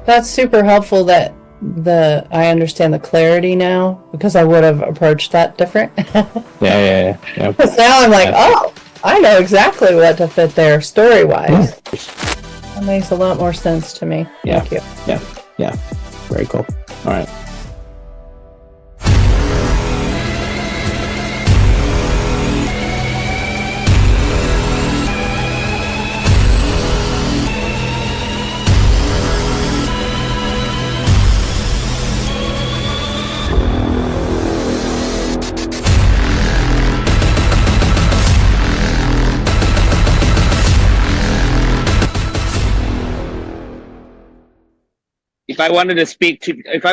That's super helpful that I understand the clarity now because I would have approached that different. Yeah. Because now I'm like, Yeah. oh, I know exactly what to fit there story-wise. That makes a lot more sense to me. Yeah. Thank you. Yeah. Very cool. All right. If I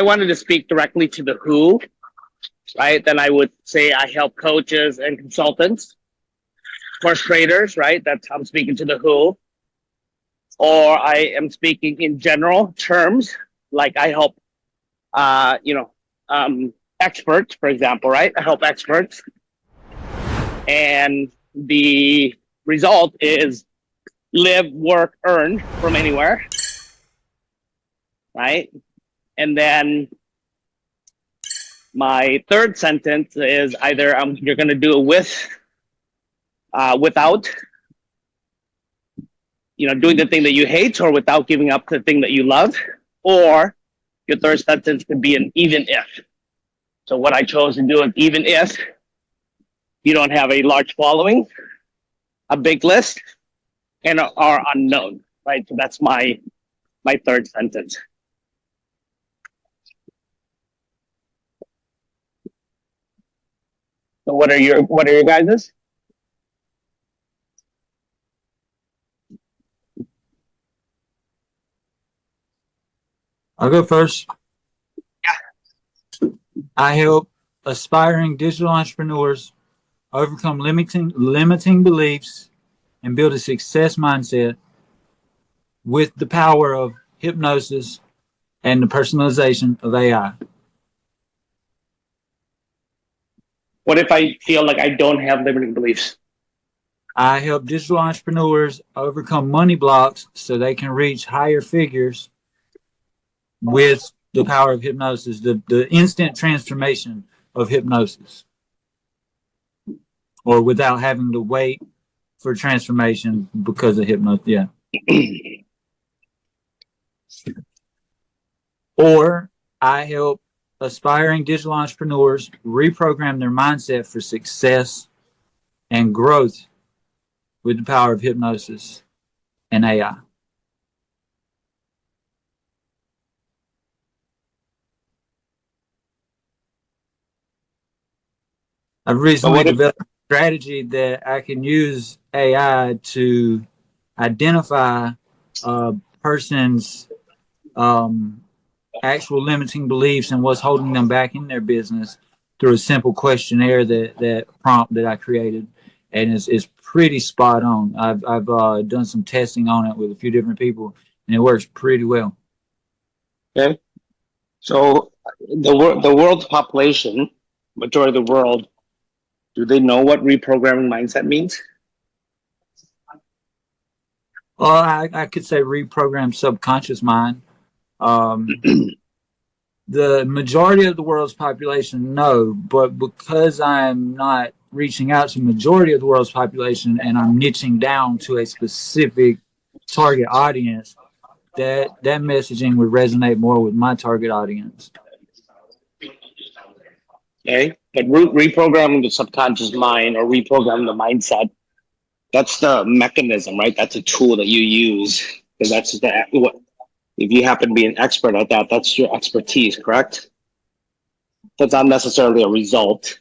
wanted to speak directly to the who, right, then I would say I help coaches and consultants, course traders, right? That's I'm speaking to the who. Or I am speaking in general terms, like I help, experts, for example, right? I help experts, and the result is live, work, earn from anywhere, right? And then my third sentence is either you're going to do it without, doing the thing that you hate, or without giving up the thing that you love. Or your third sentence could be an even if. So what I chose to do is even if you don't have a large following, a big list, and are unknown, right? So that's my third sentence. So what are your guys's? I'll go first. Yeah. I help aspiring digital entrepreneurs overcome limiting beliefs and build a success mindset with the power of hypnosis and the personalization of AI. What if I feel like I don't have limiting beliefs? I help digital entrepreneurs overcome money blocks so they can reach higher figures with the power of hypnosis, the instant transformation of hypnosis, or without having to wait for transformation because of hypnosis. Yeah. Or I help aspiring digital entrepreneurs reprogram their mindset for success and growth with the power of hypnosis and AI. I've recently developed a strategy that I can use AI to identify a person's actual limiting beliefs and what's holding them back in their business through a simple questionnaire that prompt that I created, and it's pretty spot on. I've done some testing on it with a few different people, and it works pretty well. Okay, so the world's population, majority of the world, do they know what reprogramming mindset means? Well, I could say reprogram subconscious mind. The majority of the world's population, no, but because I'm not reaching out to the majority of the world's population and I'm niching down to a specific target audience, that messaging would resonate more with my target audience. Okay, but reprogramming the subconscious mind or reprogramming the mindset, that's the mechanism, right? That's a tool that you use, because that's what, if you happen to be an expert at that, that's your expertise, correct? That's not necessarily a result.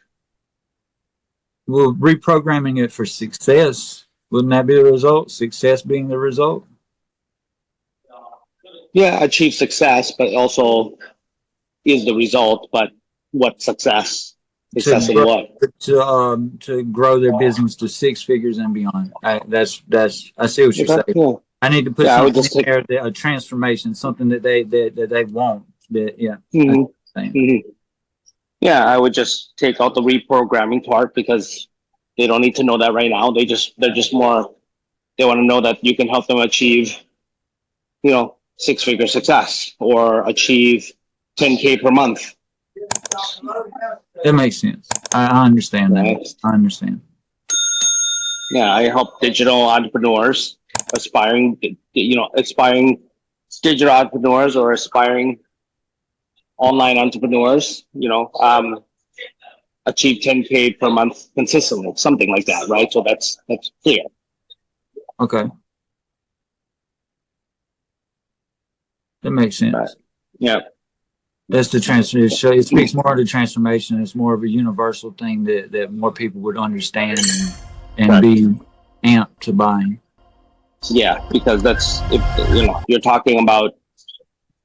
Well, reprogramming it for success, wouldn't that be the result? Success being the result? Yeah, achieve success, but also is the result. But what success? Success in what? To grow their business to six figures and beyond. I see what you're saying. Yeah. I need to put something in there, a transformation, something that they want. Yeah, I would just take out the reprogramming part, because they don't need to know that right now. They're just more, they want to know that you can help them achieve, six-figure success or achieve 10K per month. That makes sense. I understand Right. that. I understand. Yeah, I help digital entrepreneurs, aspiring digital entrepreneurs or aspiring online entrepreneurs, achieve 10K per month consistently, something like that, right? So that's clear. Okay. That makes sense. Right. Yeah. That's the transformation. It speaks more to transformation. It's more of a universal thing that more people would understand and Right. be amped to buying. Yeah, because that's you're talking about,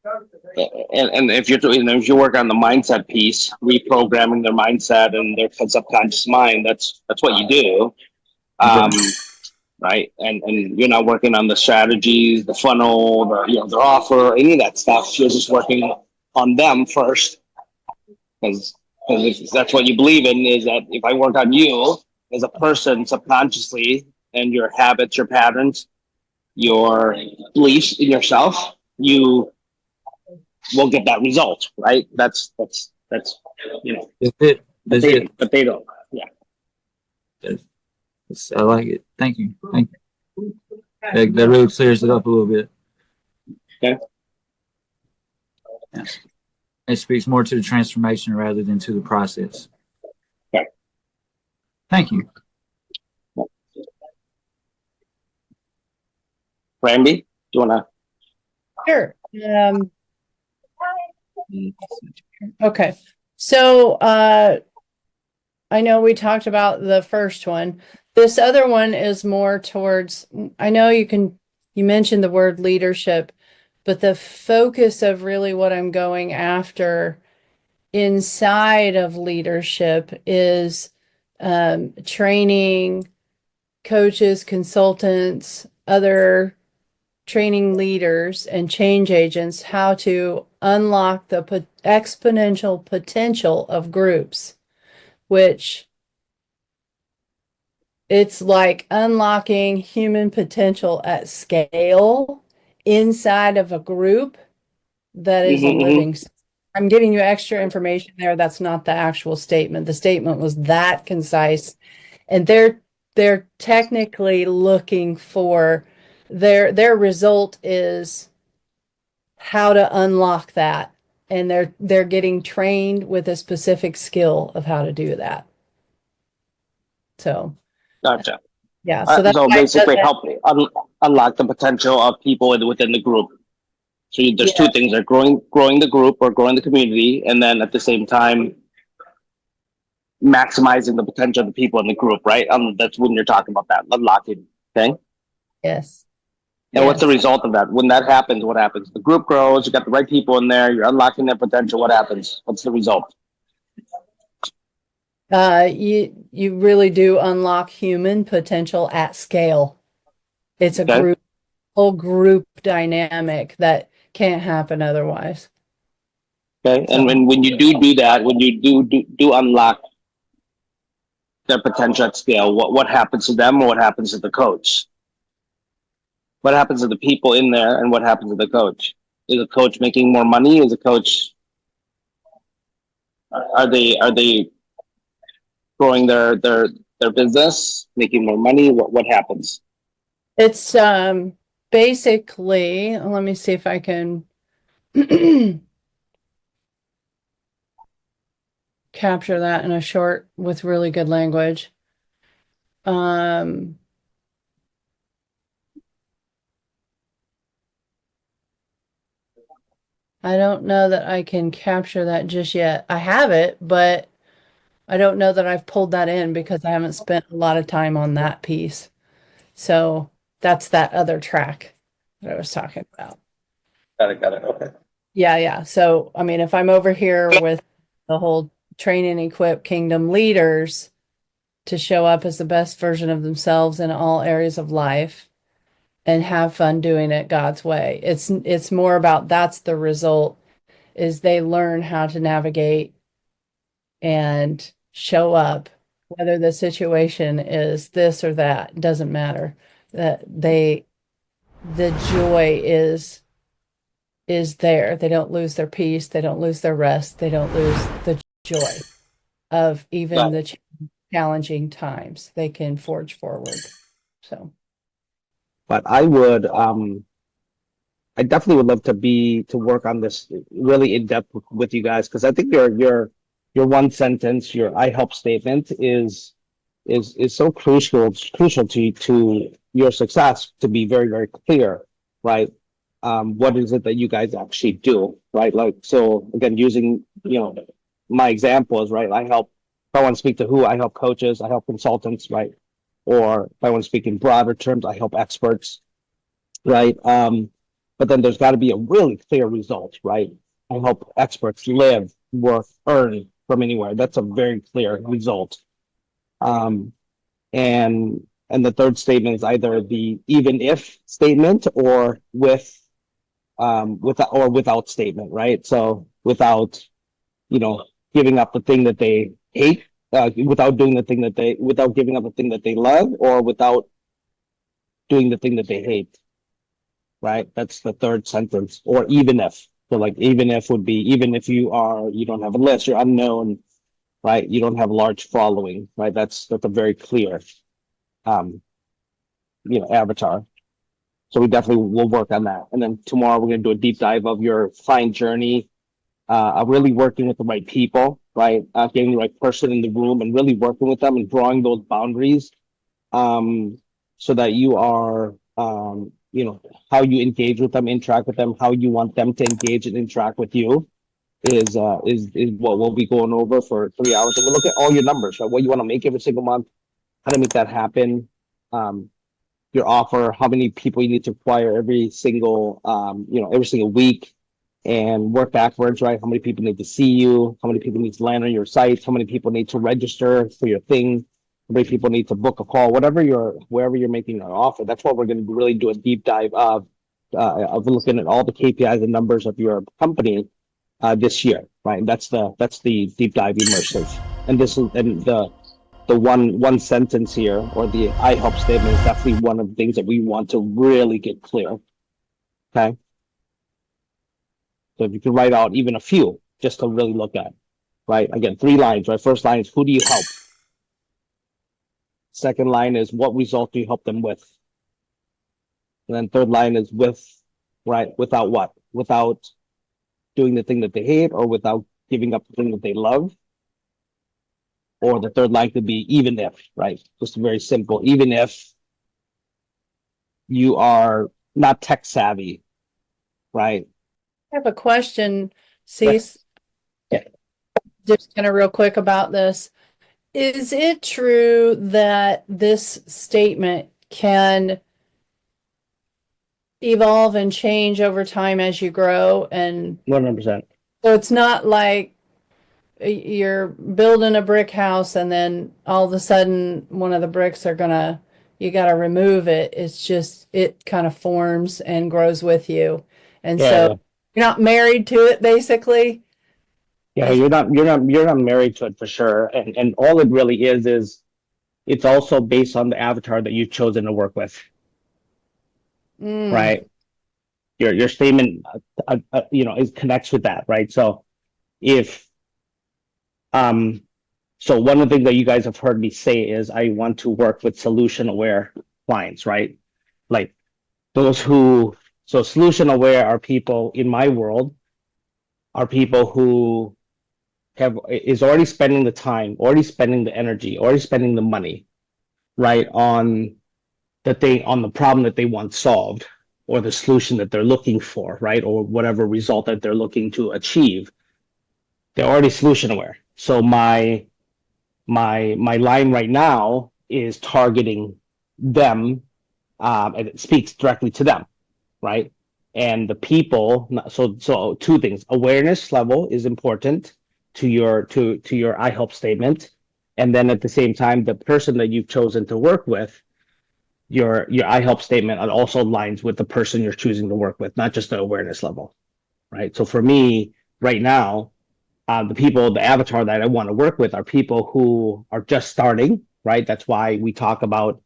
and if you work on the mindset piece, reprogramming their mindset and their subconscious mind, that's what you do. Right, and you're not working on the strategies, the funnel, the offer, any of that stuff. You're just working on them first, because that's what you believe in. Is that if I work on you as a person subconsciously and your habits, your patterns, your beliefs in yourself, you will get that result, right? That's That's it. That's it. but they don't. Yeah. I like it. Thank you. Thank you. That really clears it up a little bit. Okay. Yeah. It speaks more to the transformation rather than to the process. Okay. Thank you. Randy, do you wanna? Sure. Okay. So I know we talked about the first one. This other one is more towards, I know you mentioned the word leadership, but the focus of really what I'm going after inside of leadership is training coaches, consultants, other training leaders and change agents how to unlock the exponential potential of groups, which it's like unlocking human potential at scale inside of a group that is a living. I'm giving you extra information there. That's not the actual statement. The statement was that concise, and they're technically looking for their result is how to unlock that, and they're getting trained with a specific skill of how to do that. So Gotcha. yeah, so that's So why basically help unlock the potential of people within the group. So there's two things: are growing the group or growing the community, and then at the same time maximizing the potential of the people in the group, right? That's when you're talking about that unlocking. Okay. yes. And what's the result of that? When that happens, what happens? The group grows. You got the right people in there. You're unlocking their potential. What happens? What's the result? You really do unlock human potential at scale. It's a whole group dynamic that can't happen otherwise. Okay. And when you do that, when you do unlock their potential at scale, what happens to them, or what happens to the coach? What happens to the people in there, and what happens to the coach? Is the coach making more money? Is the coach are they growing their business, making more money? What happens? It's basically, let me see if I can capture that in a short with really good language. I don't know that I can capture that just yet. I have it, but I don't know that I've pulled that in because I haven't spent a lot of time on that piece. So that's that other track that I was talking about. Got it. Okay. Yeah. So, I mean, if I'm over here with the whole train and equip kingdom leaders to show up as the best version of themselves in all areas of life and have fun doing it God's way. It's more about that's the result, is they learn how to navigate and show up, whether the situation is this or that, doesn't matter. That the joy is is there. They don't lose their peace. They don't lose their rest. They don't lose the joy of even Got the challenging times. They can forge forward. So, But I would, I definitely would love to work on this really in depth with you guys, because I think your one sentence, your I help statement is so crucial to your success, to be very, very clear, right? What is it that you guys actually do, right? Like, so again, using, my examples, right? If I want to speak to who, I help coaches, I help consultants, right? Or if I want to speak in broader terms, I help experts, right? But then there's got to be a really clear result, right? I help experts live, work, earn from anywhere. That's a very clear result. Um, and the third statement is either the even if statement or without statement, right? So without, giving up the thing that they hate, without doing the thing without giving up the thing that they love, or without doing the thing that they hate, right? That's the third sentence. Or even if. So like even if would be, even if you don't have a list, you're unknown, right? You don't have a large following, right? That's a very clear, avatar. So we definitely will work on that. And then tomorrow we're going to do a deep dive of your client journey, really working with the right people, right? Getting the right person in the room and really working with them and drawing those boundaries, so that you are, how you engage with them, interact with them, how you want them to engage and interact with you is what we'll be going over for 3 hours. And we'll look at all your numbers, right? What you want to make every single month, how to make that happen, your offer, how many people you need to acquire every single week, and work backwards, right? How many people need to see you? How many people need to land on your site? How many people need to register for your thing? How many people need to book a call? Wherever you're making an offer, that's what we're going to really do a deep dive of looking at all the KPIs and numbers of your company this year, right? And that's the deep dive immersive. And the one sentence here, or the I help statement, is definitely one of the things that we want to really get clear. Okay. So if you can write out even a few just to really look at, right? Again, 3 lines, right? First line is who do you help? Second line is what result do you help them with? And then third line is without what? Without doing the thing that they hate, or without giving up the thing that they love. Or the third line could be even if, right? Just very simple. Even if you are not tech savvy, right? I have a question, Right. Cease. Yeah. Just kind of real quick about this. Is it true that this statement can evolve and change over time as you grow? And 100%. so it's not like you're building a brick house and then all of a sudden one of the bricks you got to remove it. It's just, it kind of forms and grows with you. And so you're not married to it, basically. Yeah, you're not married to it for sure. And all it really is it's also based on the avatar that you've chosen to work with. Right? Your statement connects with that, right? So if so one of the things that you guys have heard me say is I want to work with solution aware clients, right? Like so solution aware are people in my world, are people who is already spending the time, already spending the energy, already spending the money, right, on the problem that they want solved, or the solution that they're looking for, right, or whatever result that they're looking to achieve. They're already solution aware. So my line right now is targeting them, and it speaks directly to them, right? And the people. So 2 things: awareness level is important to your I help statement, and then at the same time, the person that you've chosen to work with, your I help statement also aligns with the person you're choosing to work with, not just the awareness level, right? So for me right now, the avatar that I want to work with are people who are just starting, right? That's why we talk about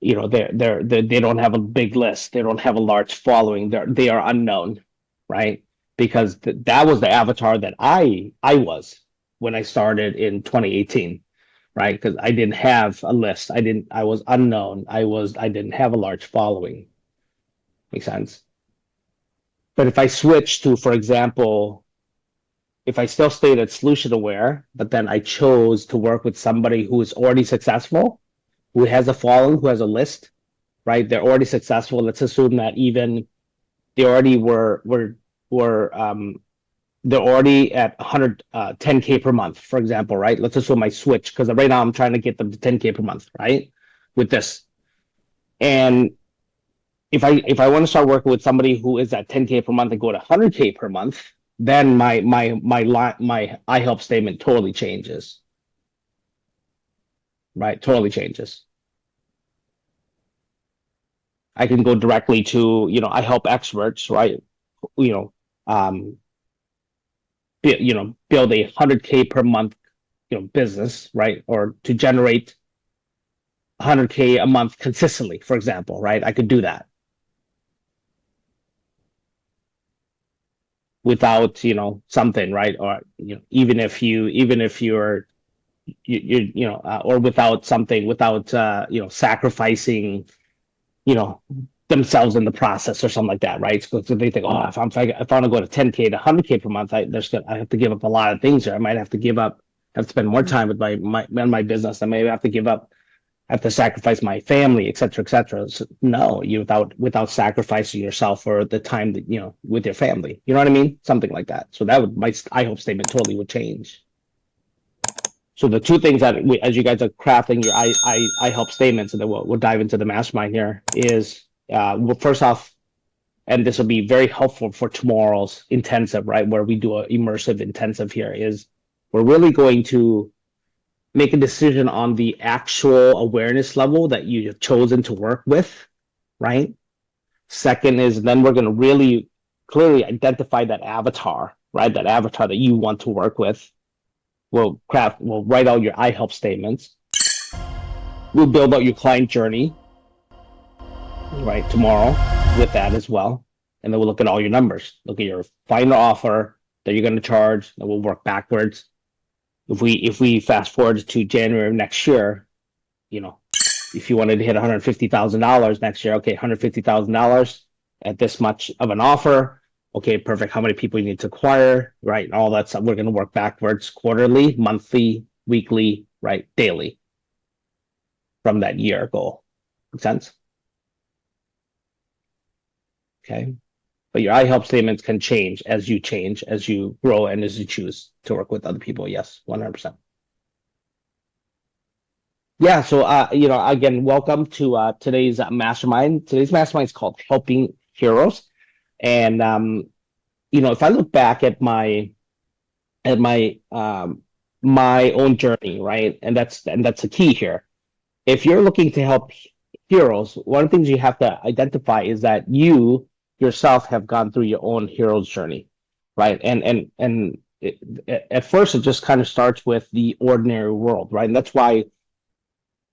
they don't have a big list. They don't have a large following. They are unknown, right? Because that was the avatar that I was when I started in 2018, right? Because I didn't have a list. I was unknown. I didn't have a large following. Makes sense. But if I switch to, for example, if I still stayed at solution aware, but then I chose to work with somebody who is already successful, who has a following, who has a list, right? They're already successful. Let's assume that even they already they're already at 10K per month, for example, right? Let's assume I switch because right now I'm trying to get them to 10K per month, right? With this. And if I want to start working with somebody who is at 10K per month and go to 100K per month, then my I help statement totally changes. Right? Totally changes. I can go directly to, I help experts, right? Build a 100K per month, business, right? Or to generate 100K a month consistently, for example, right? I could do that without, something, right? Or, even if you're, or without something, without, sacrificing, themselves in the process or something like that, right? So they think, oh, if I want to go to 10K to 100K per month, I have to give up a lot of things here. I might have to spend more time with my business. I may have to have to sacrifice my family, et cetera, et cetera. So, no, without sacrificing yourself or the time that, with your family. You know what I mean? Something like that. So my I hope statement totally would change. So the two things that as you guys are crafting your I help statements, and then we'll dive into the mastermind here is, well, first off, and this will be very helpful for tomorrow's intensive, right? Where we do an immersive intensive here is we're really going to make a decision on the actual awareness level that you have chosen to work with, right? Second is then we're going to really clearly identify that avatar, right? That avatar that you want to work with. We'll write out your I help statements. We'll build out your client journey, right, tomorrow with that as well. And then we'll look at all your numbers. Look at your final offer that you're going to charge, and we'll work backwards. If we fast forward to January of next year, if you wanted to hit $150,000 next year, okay, $150,000 at this much of an offer. Okay, perfect. How many people you need to acquire, right? And all that stuff. We're going to work backwards quarterly, monthly, weekly, right? Daily from that year goal. Make sense? Okay. But your I help statements can change as you grow, and as you choose to work with other people. Yes, 100%. Yeah. So, again, welcome to today's mastermind. Today's mastermind is called Helping Heroes. And if I look back at my my own journey, right, and that's the key here. If you're looking to help heroes, one of the things you have to identify is that you yourself have gone through your own hero's journey, right? And at first, it just kind of starts with the ordinary world, right? And that's why,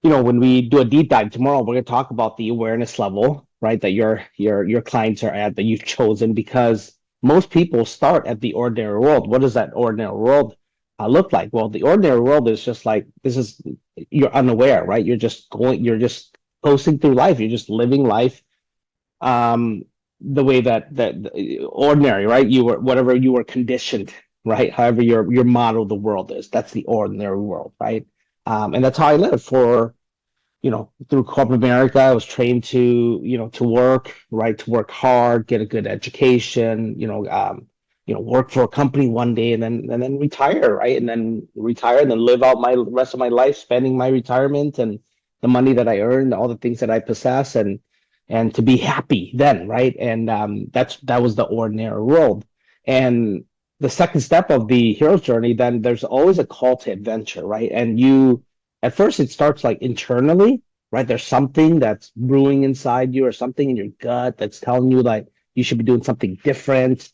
when we do a deep dive tomorrow, we're going to talk about the awareness level, right, that your clients are at, that you've chosen, because most people start at the ordinary world. What does that ordinary world look like? Well, the ordinary world is just like, you're unaware, right? You're just coasting through life. You're just living life the way that ordinary, right? Whatever you were conditioned, right? However your model of the world is, that's the ordinary world, right? And that's how I lived for, through corporate America. I was trained to work, right? To work hard, get a good education, work for a company one day and then retire, right? And then retire and then live out my rest of my life, spending my retirement and the money that I earned, all the things that I possess, and to be happy then, right? And that was the ordinary world. And the second step of the hero's journey, then there's always a call to adventure, right? And at first it starts like internally, right? There's something that's brewing inside you, or something in your gut that's telling you like you should be doing something different.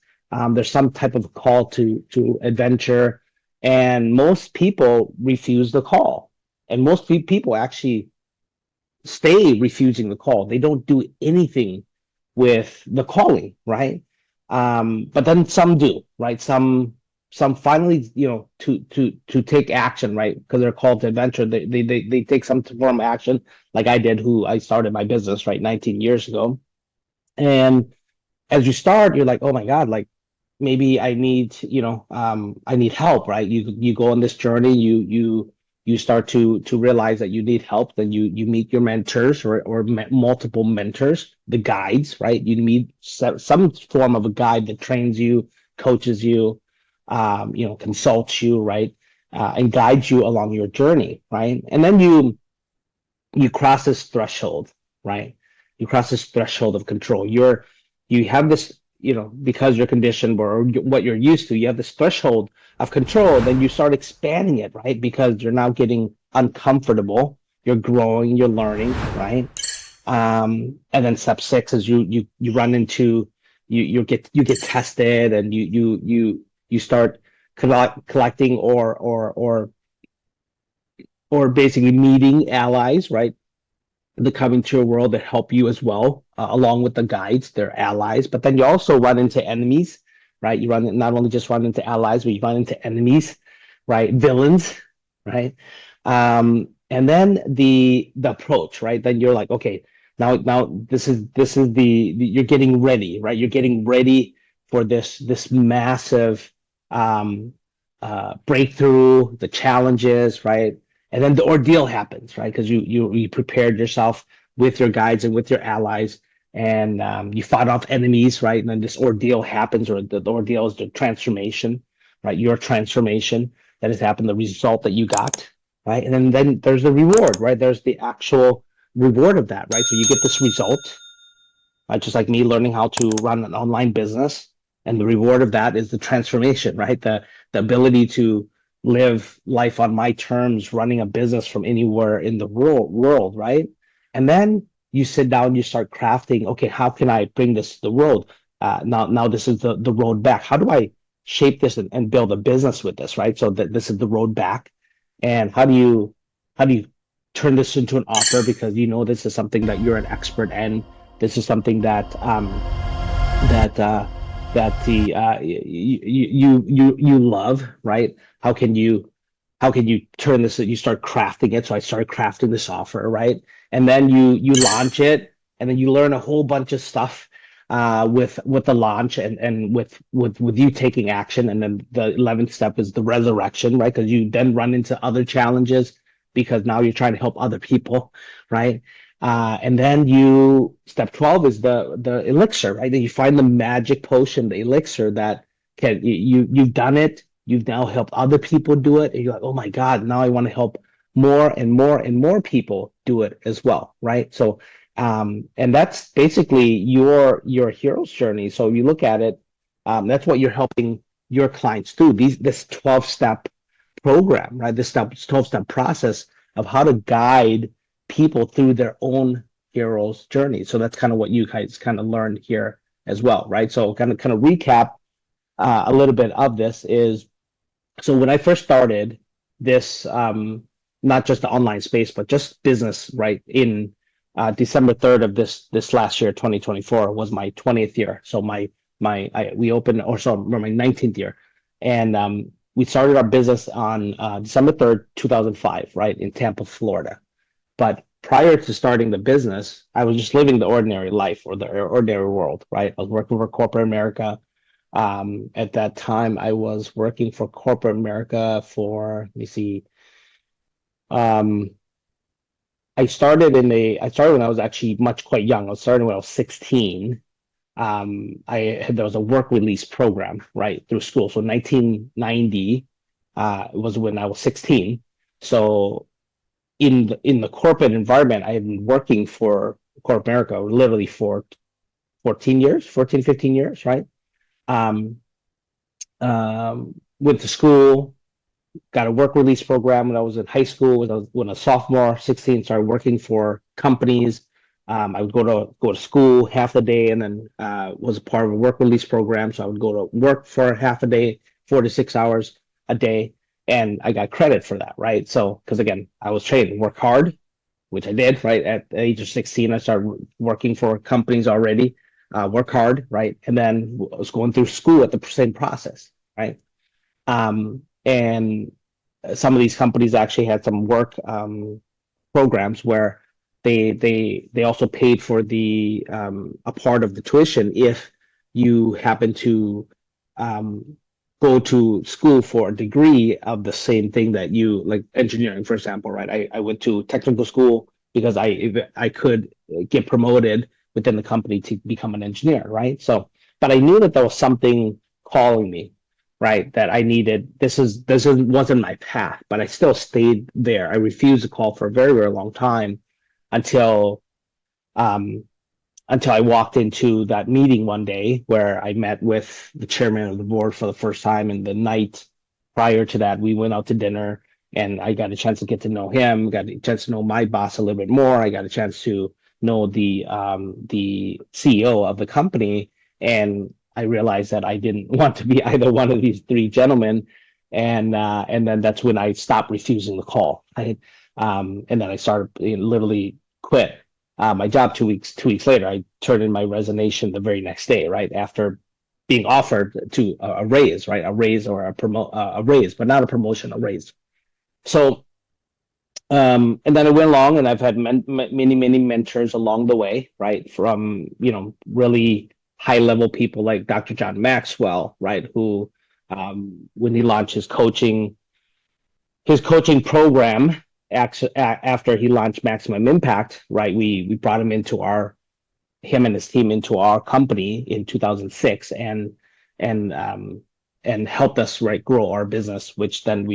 There's some type of call to adventure, and most people refuse the call. And most people actually stay refusing the call. They don't do anything with the calling, right? But then some do, right? Some finally, to take action, right? Because they're called to adventure. They take some form of action, like I did, who I started my business, right, 19 years ago. And as you start, you're like, oh my God, like maybe I need, I need help, right? You go on this journey, you start to realize that you need help. Then you meet your mentors or multiple mentors, the guides, right? You meet some form of a guide that trains you, coaches you, consults you, right? And guides you along your journey, right? And then you cross this threshold, right? You cross this threshold of control. You have this, because you're conditioned or what you're used to, you have this threshold of control. Then you start expanding it, right? Because you're now getting uncomfortable. You're growing, you're learning, right? And then step 6 is you run into you get tested, and you start collecting or basically meeting allies, right? That come into your world that help you as well, along with the guides. They're allies, but then you also run into enemies, right? You not only just run into allies, but you run into enemies, right? Villains, right? And then the approach, right? Then you're like, okay, now this is the you're getting ready, right? You're getting ready for this massive breakthrough, the challenges, right? And then the ordeal happens, right? Because you prepared yourself with your guides and with your allies, and you fought off enemies, right? And then this ordeal happens, or the ordeal is the transformation, right? Your transformation that has happened, the result that you got, right? And then there's the reward, right? There's the actual reward of that, right? So you get this result, right? Just like me learning how to run an online business, and the reward of that is the transformation, right? The ability to live life on my terms, running a business from anywhere in the world, right? And then you sit down, you start crafting, okay, how can I bring this to the world? Now this is the road back. How do I shape this and build a business with this, right? So that this is the road back. And how do you turn this into an offer? Because this is something that you're an expert in. This is something that you love, right? How can you turn this? You start crafting it. So I started crafting this offer, right? And then you launch it, and then you learn a whole bunch of stuff with the launch, and with you taking action. And then the 11th step is the resurrection, right? Because you then run into other challenges, because now you're trying to help other people, right? And then step 12 is the elixir, right? Then you find the magic potion, the elixir that you've done it. You've now helped other people do it. And you're like, oh my God, now I want to help more and more and more people do it as well, right? So, and that's basically your hero's journey. So you look at it, that's what you're helping your clients do. This 12-step program, right? This 12-step process of how to guide people through their own hero's journey. So that's kind of what you guys kind of learned here as well, right? So kind of recap a little bit of this is, so when I first started this, not just the online space, but just business, right? In December 3rd of this last year, 2024, was my 20th year. So we opened, or so my 19th year, and we started our business on December 3rd, 2005, right, in Tampa, Florida. But prior to starting the business, I was just living the ordinary life, or the ordinary world, right? I was working for corporate America. At that time, I was working for corporate America for, let me see. I started when I was actually quite young. I started when I was 16. There was a work release program, right, through school. So 1990 was when I was 16. So in the corporate environment, I had been working for corporate America literally for 15 years, right? Went to school, got a work release program when I was in high school. When I was a sophomore, 16, started working for companies. I would go to school half the day, and then was a part of a work release program. So I would go to work for half a day, 4 to 6 hours a day, and I got credit for that, right? So because again, I was trained to work hard, which I did, right? At the age of 16, I started working for companies already, work hard, right? And then I was going through school at the same process, right? And some of these companies actually had some work programs where they also paid for the a part of the tuition if you happen to go to school for a degree of the same thing that you like, engineering, for example, right? I went to technical school because I could get promoted within the company to become an engineer, right? So, but I knew that there was something calling me, right? That I needed. Wasn't my path, but I still stayed there. I refused to call for a very, very long time until I walked into that meeting one day where I met with the chairman of the board for the first time. And the night prior to that, we went out to dinner, and I got a chance to get to know him, got a chance to know my boss a little bit more. I got a chance to know the CEO of the company, and I realized that I didn't want to be either one of these three gentlemen. And then that's when I stopped refusing the call. And then I started, literally quit my job 2 weeks later. I turned in my resignation the very next day, right after being offered to a raise, right? A raise or a raise, but not a promotion, a raise. So, and then I went along, and I've had many mentors along the way, right? From really high level people like Dr. John Maxwell, right? Who, when he launched his coaching program, after he launched Maximum Impact, right? We brought him and his team into our company in 2006, and helped us, right, grow our business, which then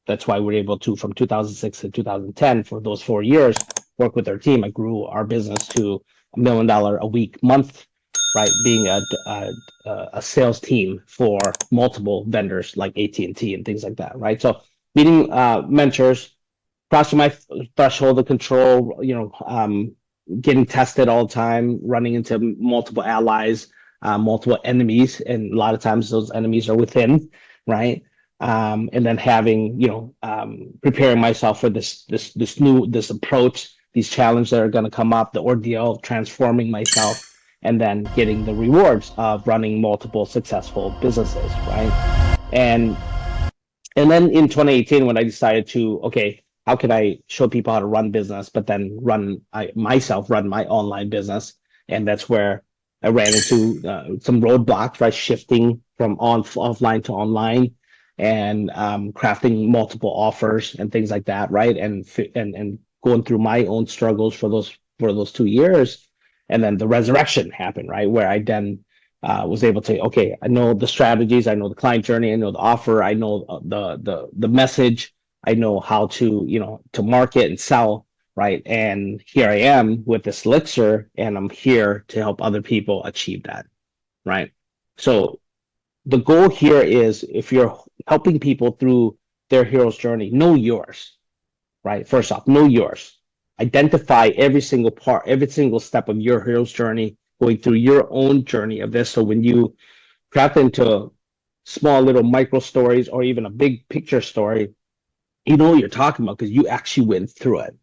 that's why we're able to, from 2006 to 2010, for those 4 years, work with our team. I grew our business to $1 million a week month, right? Being a sales team for multiple vendors like AT&T and things like that, right? So meeting mentors, crossing my threshold of control, getting tested all the time, running into multiple allies, multiple enemies, and a lot of times those enemies are within, right? And then having, preparing myself for this approach, these challenges that are going to come up, the ordeal of transforming myself, and then getting the rewards of running multiple successful businesses, right? And then in 2018, when I decided to, okay, how can I show people how to run business, but then run my online business? And that's where I ran into some roadblocks, right? Shifting from offline to online, and crafting multiple offers and things like that, right? And going through my own struggles for those 2 years. And then the resurrection happened, right? Where I then was able to, okay, I know the strategies, I know the client journey, I know the offer, I know the message, I know how to, to market and sell, right? And here I am with this elixir, and I'm here to help other people achieve that, right? So the goal here is, if you're helping people through their hero's journey, know yours, right? First off, know yours. Identify every single part, every single step of your hero's journey, going through your own journey of this. So when you craft into small little micro stories, or even a big picture story, you know what you're talking about because you actually went through it,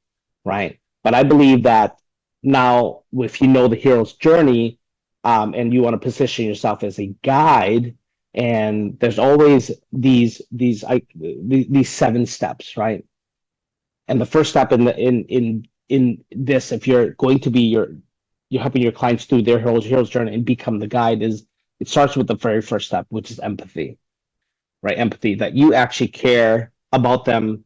right? But I believe that now, if you know the hero's journey, and you want to position yourself as a guide, and there's always these 7 steps, right? And the first step in this, if you're going to be you're helping your clients through their hero's journey and become the guide, is it starts with the very first step, which is empathy, right? Empathy, that you actually care about them,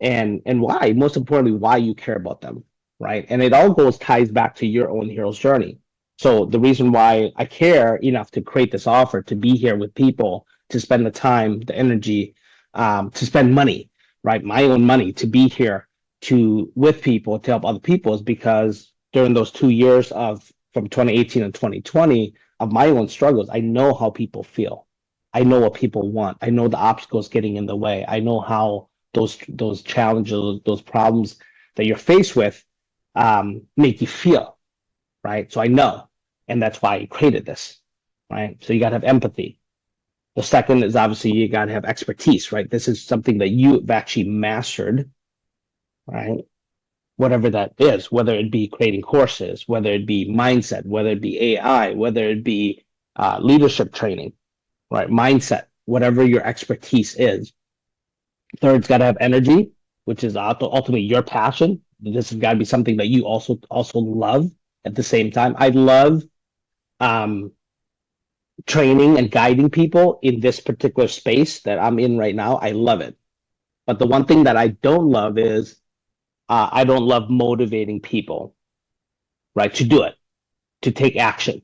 and why, most importantly, why you care about them, right? And it all ties back to your own hero's journey. So the reason why I care enough to create this offer, to be here with people, to spend the time, the energy, to spend money, right? My own money, to be here with people, to help other people, is because during those 2 years from 2018 and 2020 of my own struggles, I know how people feel. I know what people want. I know the obstacles getting in the way. I know how those challenges, those problems that you're faced with, make you feel, right? So I know, and that's why I created this, right? So you got to have empathy. The second is, obviously, you got to have expertise, right? This is something that you've actually mastered, right? whatever that is, whether it be creating courses, whether it be mindset, whether it be AI, whether it be leadership training, right? Mindset, whatever your expertise is. Third, it's got to have energy, which is ultimately your passion. This has got to be something that you also love at the same time. I love training and guiding people in this particular space that I'm in right now. I love it. But the one thing that I don't love is I don't love motivating people, right, to do it, to take action,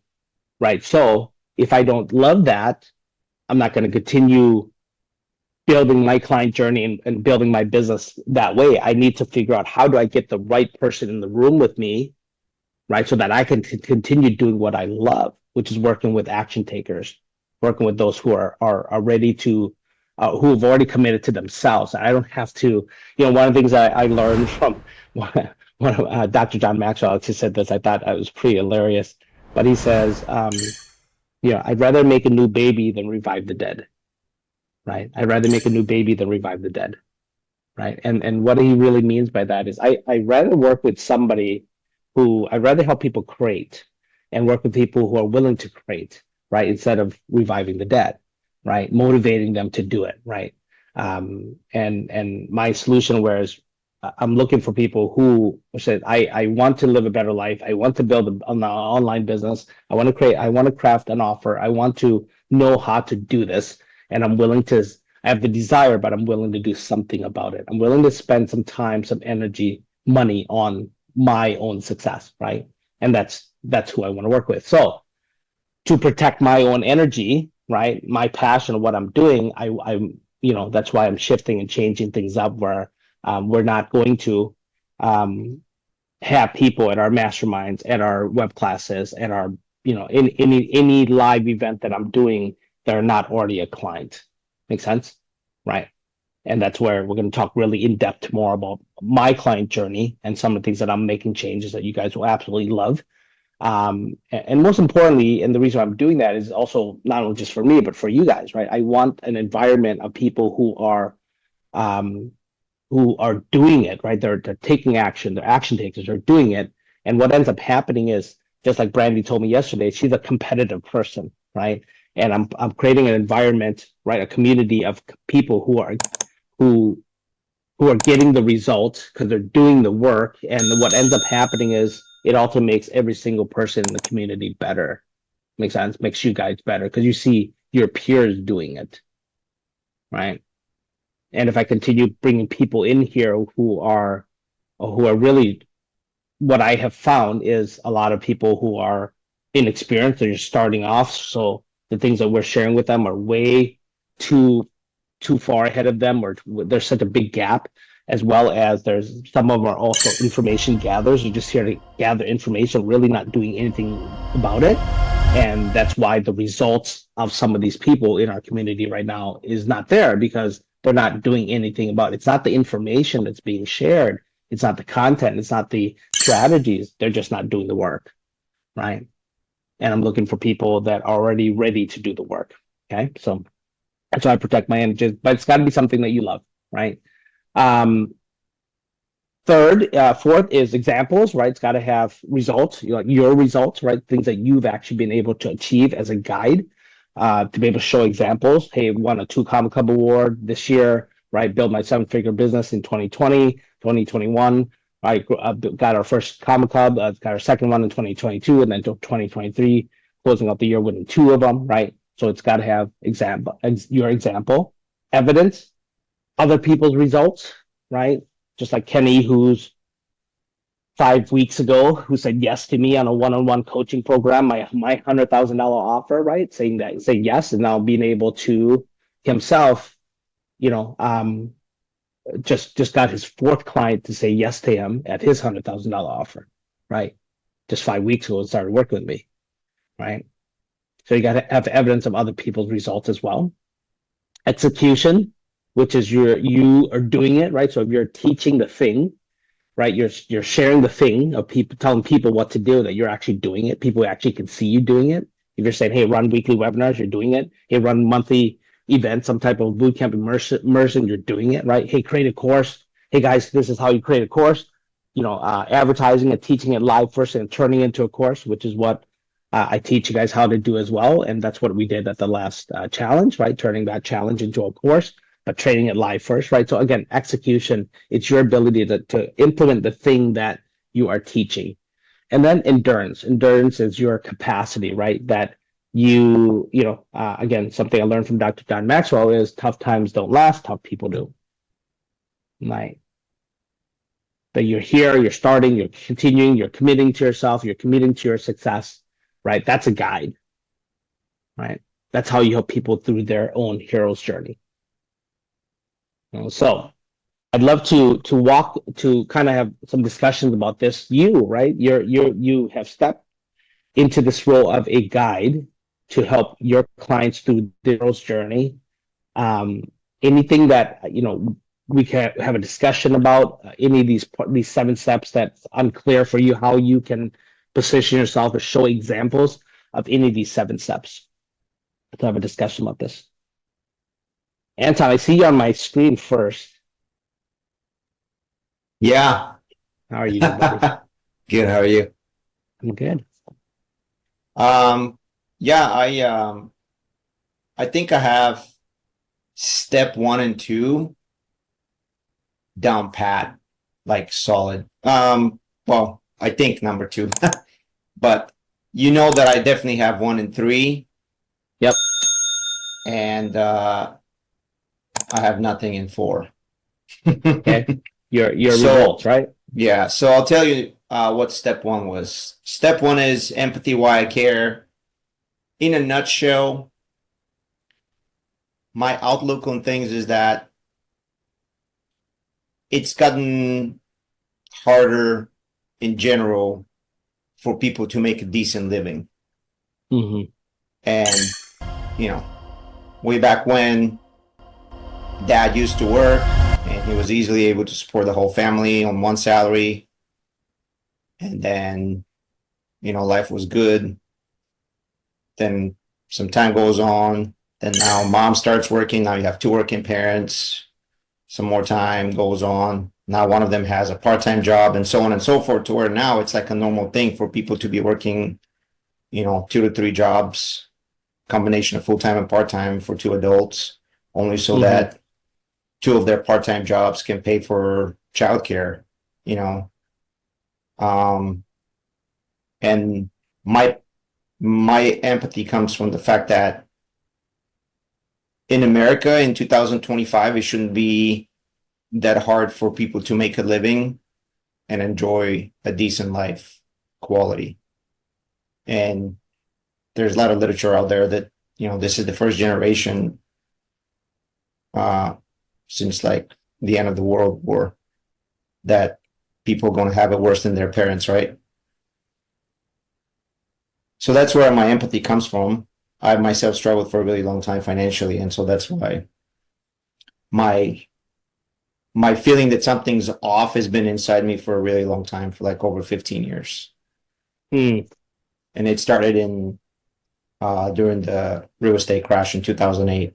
right? So if I don't love that, I'm not going to continue building my client journey and building my business that way. I need to figure out, how do I get the right person in the room with me, right, so that I can continue doing what I love, which is working with action takers, working with those who are ready to, who have already committed to themselves. I don't have to, one of the things I learned from one of Dr. John Maxwell, he said this, I thought it was pretty hilarious, but he says, I'd rather make a new baby than revive the dead, right? I'd rather make a new baby than revive the dead, right? And what he really means by that is I'd rather work with somebody I'd rather help people create and work with people who are willing to create, right? Instead of reviving the dead, right? Motivating them to do it, right? And my solution, whereas I'm looking for people who said, I want to live a better life. I want to build an online business. I want to craft an offer. I want to know how to do this. And I have the desire, but I'm willing to do something about it. I'm willing to spend some time, some energy, money on my own success, right? And that's who I want to work with. So to protect my own energy, right, my passion of what I'm doing, I'm that's why I'm shifting and changing things up, where we're not going to have people at our masterminds, at our web classes, at our in any live event that I'm doing that are not already a client. Make sense? Right. And that's where we're going to talk really in depth more about my client journey and some of the things that I'm making changes that you guys will absolutely love. And most importantly, and the reason I'm doing that is also not only just for me, but for you guys, right? I want an environment of people who are doing it, right? They're taking action, they're action takers, they're doing it. And what ends up happening is, just like Brandy told me yesterday, she's a competitive person, right? And I'm creating an environment, right? A community of people who are getting the results because they're doing the work. And what ends up happening is it also makes every single person in the community better. Makes sense? Makes you guys better because you see your peers doing it, right? And if I continue bringing people in here who are really, what I have found is a lot of people who are inexperienced, they're just starting off. So the things that we're sharing with them are way too far ahead of them, or there's such a big gap, as well as there's some of them are also information gatherers. You're just here to gather information, really not doing anything about it. And that's why the results of some of these people in our community right now is not there, because they're not doing anything about it. It's not the information that's being shared. It's not the content. It's not the strategies. They're just not doing the work, right? And I'm looking for people that are already ready to do the work, okay? So that's why I protect my energy, but it's got to be something that you love, right? Fourth is examples, right? It's got to have results, your results, right? Things that you've actually been able to achieve as a guide, to be able to show examples. Hey, won a 2 Common Club award this year, right? Built my 7-figure business in 2020, 2021. Right? Got our first Common Club, got our second one in 2022, and then 2023, closing out the year winning 2 of them, right? So it's got to have your example, evidence, other people's results, right? Just like Kenny, who's 5 weeks ago, who said yes to me on a one-on-one coaching program, my $100,000 offer, right? Saying yes, and now being able to himself, just got his 4th client to say yes to him at his $100,000 offer, right? Just 5 weeks ago, and started working with me, right? So you got to have evidence of other people's results as well. Execution, which is you are doing it, right? So if you're teaching the thing, right, you're sharing the thing of people, telling people what to do, that you're actually doing it. People actually can see you doing it. If you're saying, hey, run weekly webinars, you're doing it. Hey, run monthly events, some type of bootcamp immersion, you're doing it, right? Hey, create a course. Hey guys, this is how you create a course. advertising and teaching it live first and turning it into a course, which is what I teach you guys how to do as well. And that's what we did at the last challenge, right? Turning that challenge into a course, but training it live first, right? So again, execution, it's your ability to implement the thing that you are teaching. And then endurance. Endurance is your capacity, right? That again, something I learned from Dr. John Maxwell is tough times don't last, tough people do. Right. That you're here, you're starting, you're continuing, you're committing to yourself, you're committing to your success, right? That's a guide, right? That's how you help people through their own hero's journey. So I'd love to kind of have some discussions about this. Right? You have stepped into this role of a guide to help your clients through their hero's journey. Anything that we can have a discussion about any of these 7 steps that's unclear for you, how you can position yourself or show examples of any of these 7 steps. Let's have a discussion about this. Anton, I see you on my screen first. Yeah. How are you, buddy? Good. How are you? I'm good. Yeah, I think I have step 1 and 2 down pat, like solid. Well, I think number 2, but that I definitely have 1 and 3. Yep. And I have nothing in 4. Okay. Your So- results, right? Yeah, so I'll tell you what step 1 was. Step 1 is empathy, why I care. In a nutshell, my outlook on things is that it's gotten harder in general for people to make a decent living. Mm-hmm. And, way back when Dad used to work and he was easily able to support the whole family on one salary. And then, life was good. Then some time goes on. Then now mom starts working. Now you have 2 working parents. Some more time goes on. Now one of them has a part-time job and so on and so forth, to where now it's like a normal thing for people to be working, 2 to 3 jobs, combination of full-time and part-time for 2 adults, only so that 2 of their part-time jobs can pay for childcare, and my empathy comes from the fact that in America in 2025, it shouldn't be that hard for people to make a living and enjoy a decent life quality. And there's a lot of literature out there that, this is the first generation since like the end of the World War that people are going to have it worse than their parents, right? So that's where my empathy comes from. I myself struggled for a really long time financially, and so that's why my feeling that something's off has been inside me for a really long time, for like over 15 years. Mm. And it started in during the real estate crash in 2008.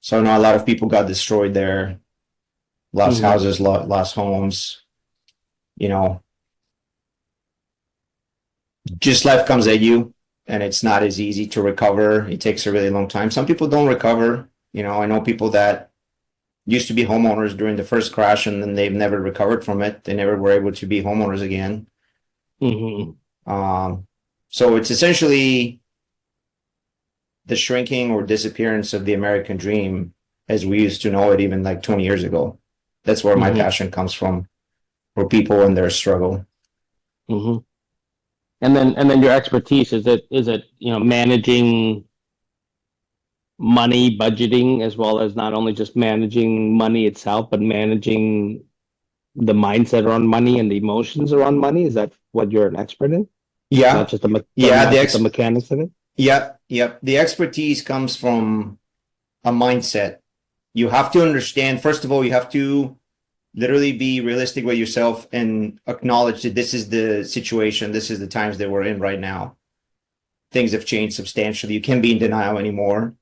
So I know a lot of people got destroyed there, lost houses, lost homes, just life comes at you, and it's not as easy to recover. It takes a really long time. Some people don't recover. I know people that used to be homeowners during the first crash, and then they've never recovered from it. They never were able to be homeowners again. Mm-hmm. So it's essentially the shrinking or disappearance of the American dream as we used to know it even like 20 years ago. That's where my passion comes from, for people and their struggle. Mm-hmm. And then your expertise, is it managing money, budgeting, as well as not only just managing money itself, but managing the mindset around money and the emotions around money? Is that what you're an expert in? Yeah. Not just the mechanics of it? Yep. The expertise comes from a mindset. You have to understand, first of all, you have to literally be realistic with yourself and acknowledge that this is the situation, this is the times that we're in right now. Things have changed substantially. You can't be in denial anymore.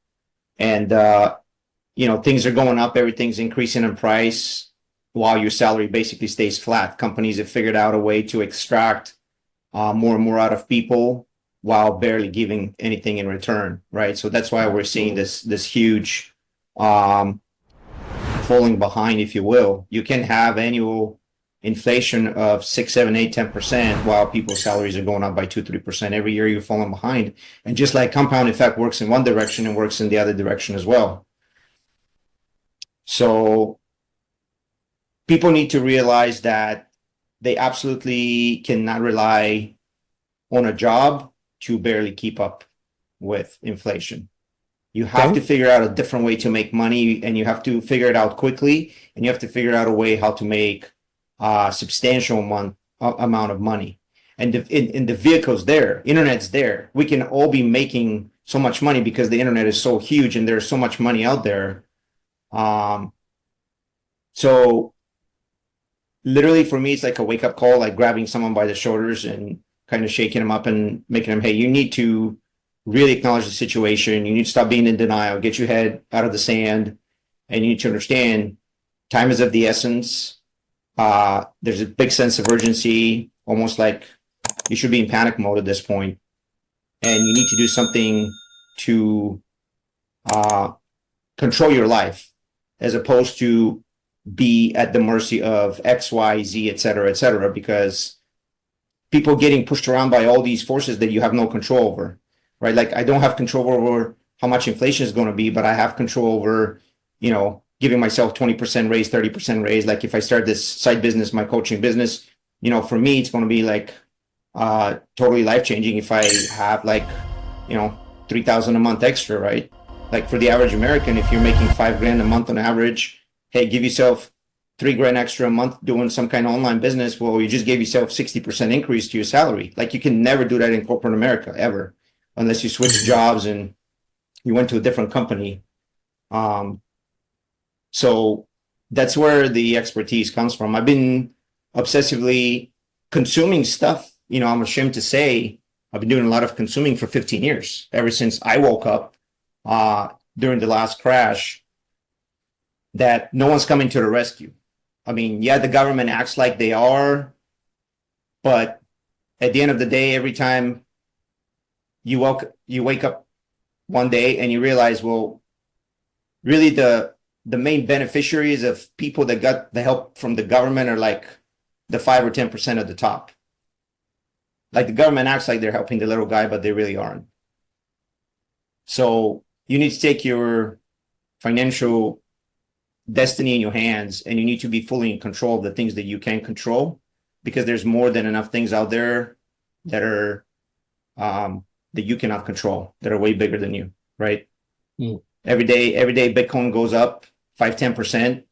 And, things are going up, everything's increasing in price. while your salary basically stays flat. Companies have figured out a way to extract more and more out of people while barely giving anything in return, right? So that's why we're seeing this huge falling behind, if you will. You can have annual inflation of 6, 7, 8, 10% while people's salaries are going up by 2, 3%. Every year you're falling behind. And just like compound effect works in one direction, and works in the other direction as well. So people need to realize that they absolutely cannot rely on a job to barely keep up with inflation. You have to figure out a different way to make money, and you have to figure it out quickly, and you have to figure out a way how to make a substantial amount of money. And the vehicle's there, internet's there. We can all be making so much money because the internet is so huge and there's so much money out there. So literally for me, it's like a wake up call, like grabbing someone by the shoulders and kind of shaking them up and making them, hey, you need to really acknowledge the situation. You need to stop being in denial, get your head out of the sand, and you need to understand time is of the essence. There's a big sense of urgency, almost like you should be in panic mode at this point, and you need to do something to control your life as opposed to be at the mercy of X, Y, Z, et cetera, because people getting pushed around by all these forces that you have no control over, right? Like I don't have control over how much inflation is going to be, but I have control over, you know, giving myself 20% raise, 30% raise. Like if I start this side business, my coaching business, you know, for me, it's going to be like totally life-changing if I have like, you know, 3,000 a month extra, right? Like for the average American, if you're making $5,000 a month on average, hey, give yourself $3,000 extra a month doing some kind of online business. Well, you just gave yourself 60% increase to your salary. Like you can never do that in corporate America ever, unless you switch jobs and you went to a different company. So that's where the expertise comes from. I've been obsessively consuming stuff. You know, I'm ashamed to say I've been doing a lot of consuming for 15 years, ever since I woke up during the last crash, that no one's coming to the rescue. I mean, yeah, the government acts like they are, but at the end of the day, every time you wake up one day and you realize, well, really the main beneficiaries of people that got the help from the government are like the 5 or 10% of the top. Like the government acts like they're helping the little guy, but they really aren't. So you need to take your financial destiny in your hands, and you need to be fully in control of the things that you can control, because there's more than enough things out there that are that you cannot control, that are way bigger than you, right? Every day Bitcoin goes up 5-10%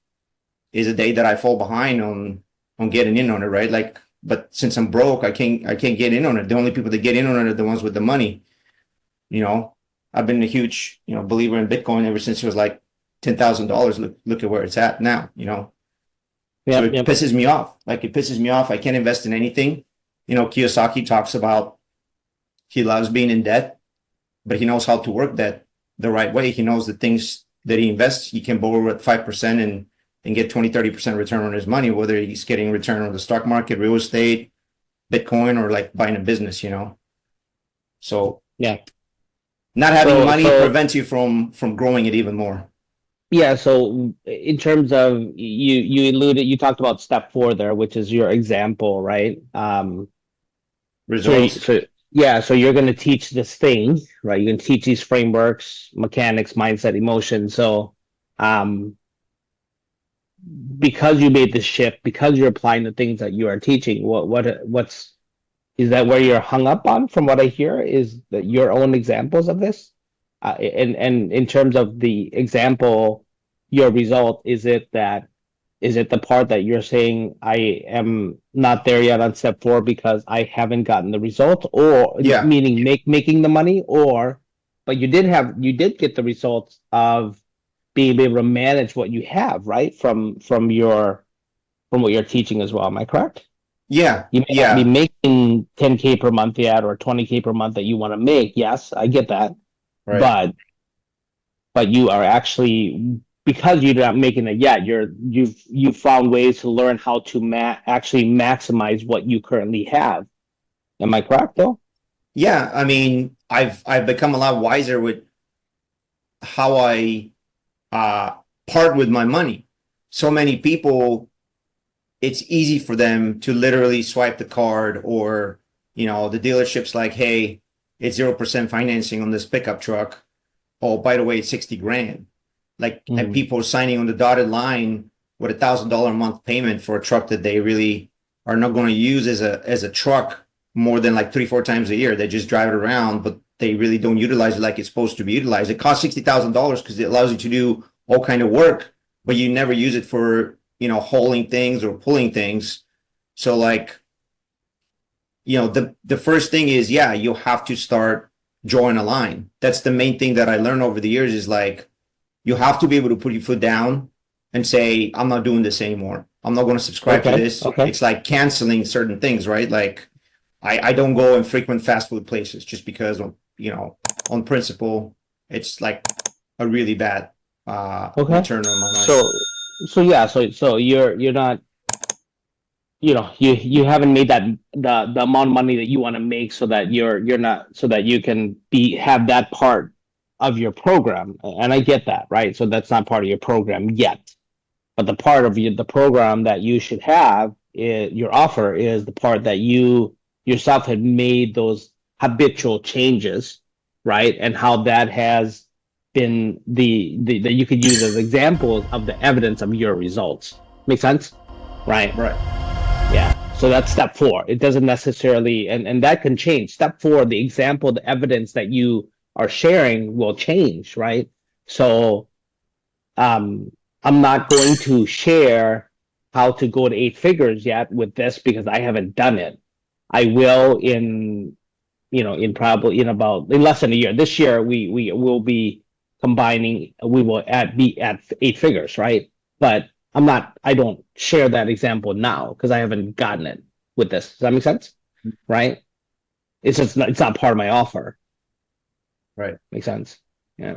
is a day that I fall behind on getting in on it, right? Like, but since I'm broke, I can't get in on it. The only people that get in on it are the ones with the money. You know, I've been a huge, you know, believer in Bitcoin ever since it was like $10,000. Look at where it's at now, you know. So it pisses me off. Like it pisses me off. I can't invest in anything. You know, Kiyosaki talks about he loves being in debt, but he knows how to work that the right way. He knows the things that he invests, he can borrow at 5% and get 20-30% return on his money, whether he's getting return on the stock market, real estate, Bitcoin, or like buying a business, you know. So Yeah. not having money prevents you from growing it even more. Yeah, so in terms of you talked about step 4 there, which is your example, right? Results. So you're going to teach this thing, right? You're going to teach these frameworks, mechanics, mindset, emotion. So because you made this shift, because you're applying the things that you are teaching, what's is that where you're hung up on? From what I hear, is that your own examples of this, and in terms of the example, your result, is it the part that you're saying I am not there yet on step 4 because I haven't gotten the result, or meaning making the money, but you did get the results of being able to manage what you have, right? From what you're teaching as well. Am I correct? Yeah. You may not be making 10K per month yet, or 20K per month that you want to make. Yes, I get that. Right. But you are actually because you're not making it yet, you've found ways to learn how to actually maximize what you currently have. Am I correct though? Yeah, I mean, I've become a lot wiser with how I part with my money. So many people, it's easy for them to literally swipe the card, or the dealership's like, hey, it's 0% financing on this pickup truck. Oh, by the way, it's 60 grand. Like, and people are signing on the dotted line with $1,000 a month payment for a truck that they really are not going to use as a truck more than like 3-4 times a year. They just drive it around, but they really don't utilize it like it's supposed to be utilized. It costs $60,000 because it allows you to do all kind of work, but you never use it for hauling things or pulling things. So like, the first thing is, yeah, you have to start drawing a line. That's the main thing that I learned over the years, is like, you have to be able to put your foot down and say, I'm not doing this anymore. I'm not going to subscribe to this. Okay. It's like canceling certain things, right? Like, I don't go and frequent fast food places just because, on principle, it's like a really bad return on my money. So you're not, you haven't made that the amount of money that you want to make, so that you're not, so that you can have that part of your program. And I get that, right? So that's not part of your program yet, but the part of the program that you should have, your offer, is the part that you yourself have made those habitual changes, right? And how that has been that you could use as examples of the evidence of your results. Make sense? Right. Yeah. So that's step 4. It doesn't necessarily, and that can change. Step 4, the example, the evidence that you are sharing will change, right? So I'm not going to share how to go to 8 figures yet with this, because I haven't done it. I will in less than a year. This year we will be combining. We will be at 8 figures, right? But I don't share that example now because I haven't gotten it with this. Does that make sense? Right? It's not part of my offer. Right. Makes sense. Yeah.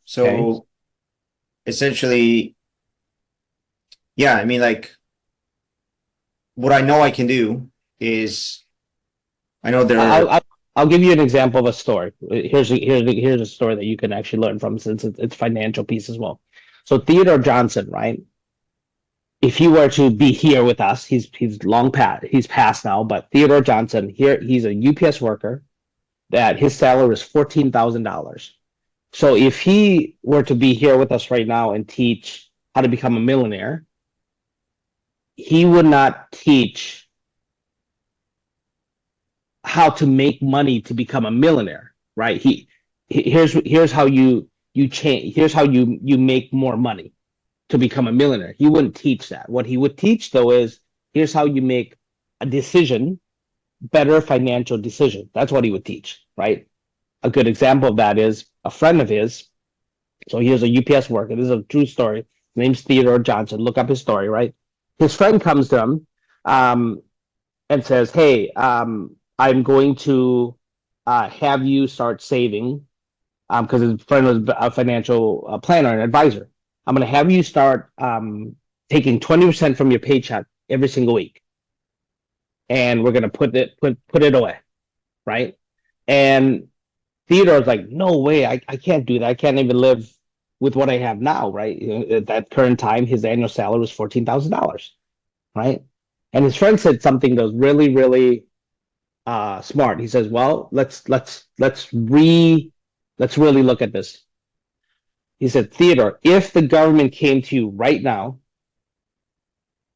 So Okay. essentially, yeah, I mean, like, what I know I can do is, I know there are. I'll give you an example of a story. Here's a story that you can actually learn from, since it's financial piece as well. So Theodore Johnson, right? If he were to be here with us, he's passed now, but Theodore Johnson, here, he's a UPS worker that his salary is $14,000. So if he were to be here with us right now and teach how to become a millionaire, he would not teach how to make money to become a millionaire, right? Here's how you change. Here's how you make more money to become a millionaire. He wouldn't teach that. What he would teach, though, is here's how you make a decision, better financial decision. That's what he would teach, right? A good example of that is a friend of his. So he was a UPS worker. This is a true story. His name's Theodore Johnson. Look up his story, right? His friend comes to him and says, hey, I'm going to have you start saving, because his friend was a financial planner and advisor. I'm going to have you start taking 20% from your paycheck every single week, and we're going to put it away, right? And Theodore's like, no way, I can't do that. I can't even live with what I have now, right? At that current time, his annual salary was $14,000, right? And his friend said something that was really, really smart. He says, well, let's really look at this. He said, Theodore, if the government came to you right now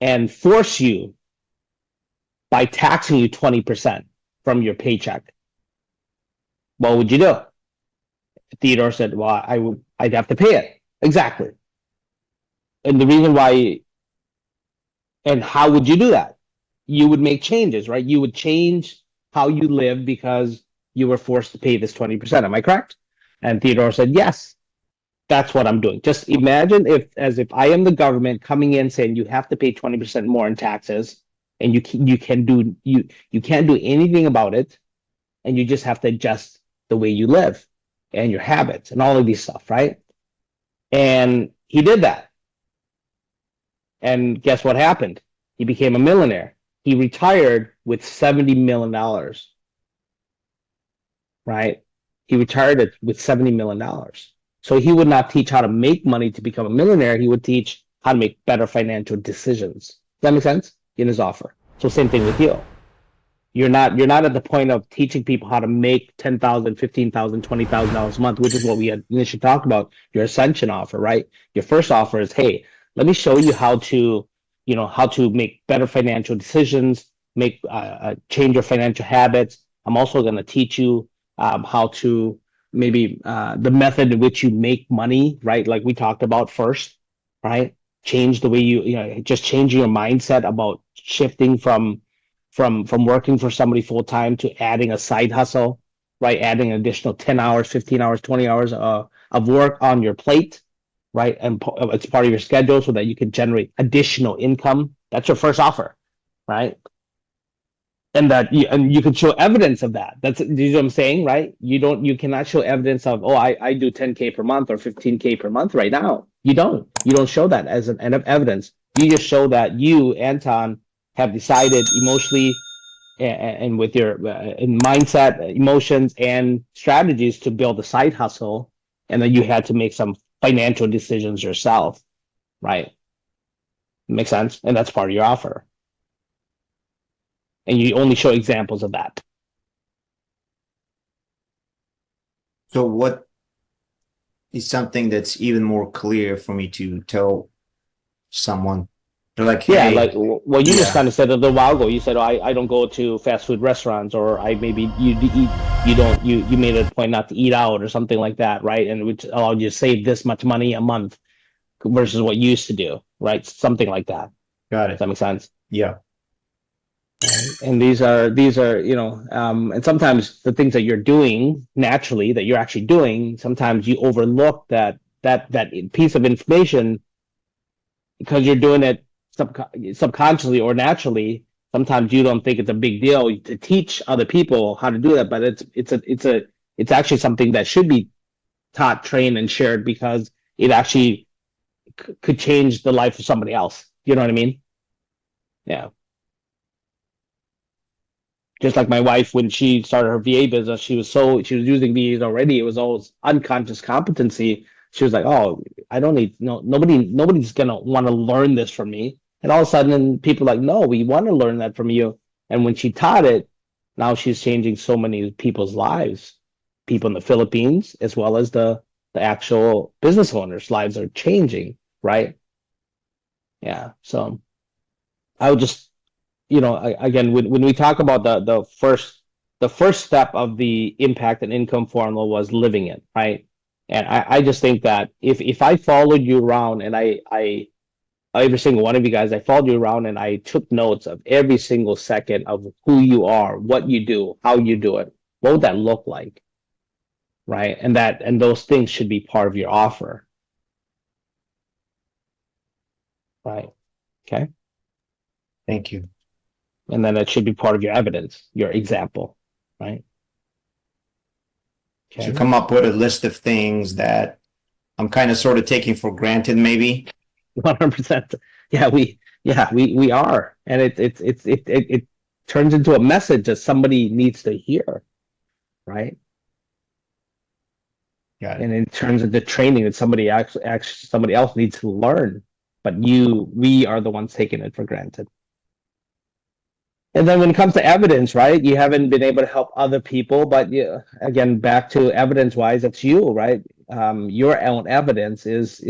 and force you by taxing you 20% from your paycheck, what would you do? Theodore said, well, I'd have to pay it. Exactly. And the reason why, and how would you do that? You would make changes, right? You would change how you live because you were forced to pay this 20%. Am I correct? And Theodore said, yes, that's what I'm doing. Just imagine if I am the government coming in saying you have to pay 20% more in taxes, and you can't do anything about it, and you just have to adjust the way you live and your habits and all of these stuff, right? And he did that. And guess what happened? He became a millionaire. He retired with $70 million, right? He retired with $70 million. So he would not teach how to make money to become a millionaire. He would teach how to make better financial decisions. Does that make sense? In his offer. So same thing with you. You're not at the point of teaching people how to make $10,000, $15,000, $20,000 a month, which is what we had initially talked about, your ascension offer, right? Your first offer is, hey, let me show you how to, how to make better financial decisions, make change your financial habits. I'm also going to teach you how to maybe the method in which you make money, right? Like we talked about first, right? Change the way just change your mindset about shifting from working for somebody full time to adding a side hustle, right? Adding an additional 10 hours, 15 hours, 20 hours of work on your plate, right? And it's part of your schedule so that you can generate additional income. That's your first offer, right? And you can show evidence of that. Do you know what I'm saying, right? You cannot show evidence of, oh, I do 10K per month or 15K per month right now. You don't show that as an evidence. You just show that you, Anton, have decided emotionally and with your in mindset, emotions, and strategies to build a side hustle, and then you had to make some financial decisions yourself, right? Makes sense, and that's part of your offer. And you only show examples of that. So what is something that's even more clear for me to tell someone? They're like, hey, yeah, like well, you just kind of said a little while ago. You said, oh, I don't go to fast food restaurants, or I maybe you made it a point not to eat out or something like that, right? And which allowed you to save this much money a month versus what you used to do, right? Something like that. Got it. Does that make sense? Yeah. And these are and sometimes the things that you're doing naturally that you're actually doing, sometimes you overlook that piece of information because you're doing it subconsciously or naturally. Sometimes you don't think it's a big deal to teach other people how to do that, but it's actually something that should be taught, trained, and shared because it actually could change the life of somebody else. You know what I mean? Yeah. Just like my wife, when she started her VA business, she was using VAs already. It was always unconscious competency. She was like, "Oh, I don't need nobody's gonna want to learn this from me." And all of a sudden, people are like, "No, we want to learn that from you." And when she taught it, now she's changing so many people's lives. People in the Philippines, as well as the actual business owners' lives are changing, right? Yeah. So I would just again, when we talk about the first step of the impact and income formula was living it, right? And I just think that if I followed you around and I every single one of you guys, I followed you around and I took notes of every single second of who you are, what you do, how you do it, what would that look like, right? And those things should be part of your offer, right? Okay. Thank you. And then it should be part of your evidence, your example, right? Okay. To come up with a list of things that I'm kind of sort of taking for granted, maybe. 100%. Yeah, we are, and it turns into a message that somebody needs to hear, right? Got it. And it turns into training that somebody else needs to learn, but we are the ones taking it for granted. And then when it comes to evidence, right? You haven't been able to help other people, but again, back to evidence-wise, it's you, right? Your own evidence is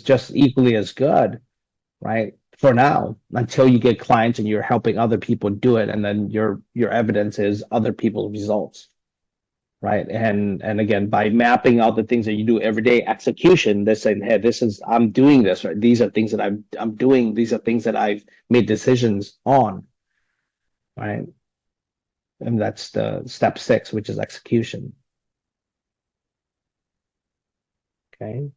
just equally as good, right? For now, until you get clients and you're helping other people do it, and then your evidence is other people's results, right? And again, by mapping out the things that you do every day, execution, they're saying, hey, I'm doing this, right? These are things that I'm doing. These are things that I've made decisions on, right? And that's the step 6, which is execution. Okay.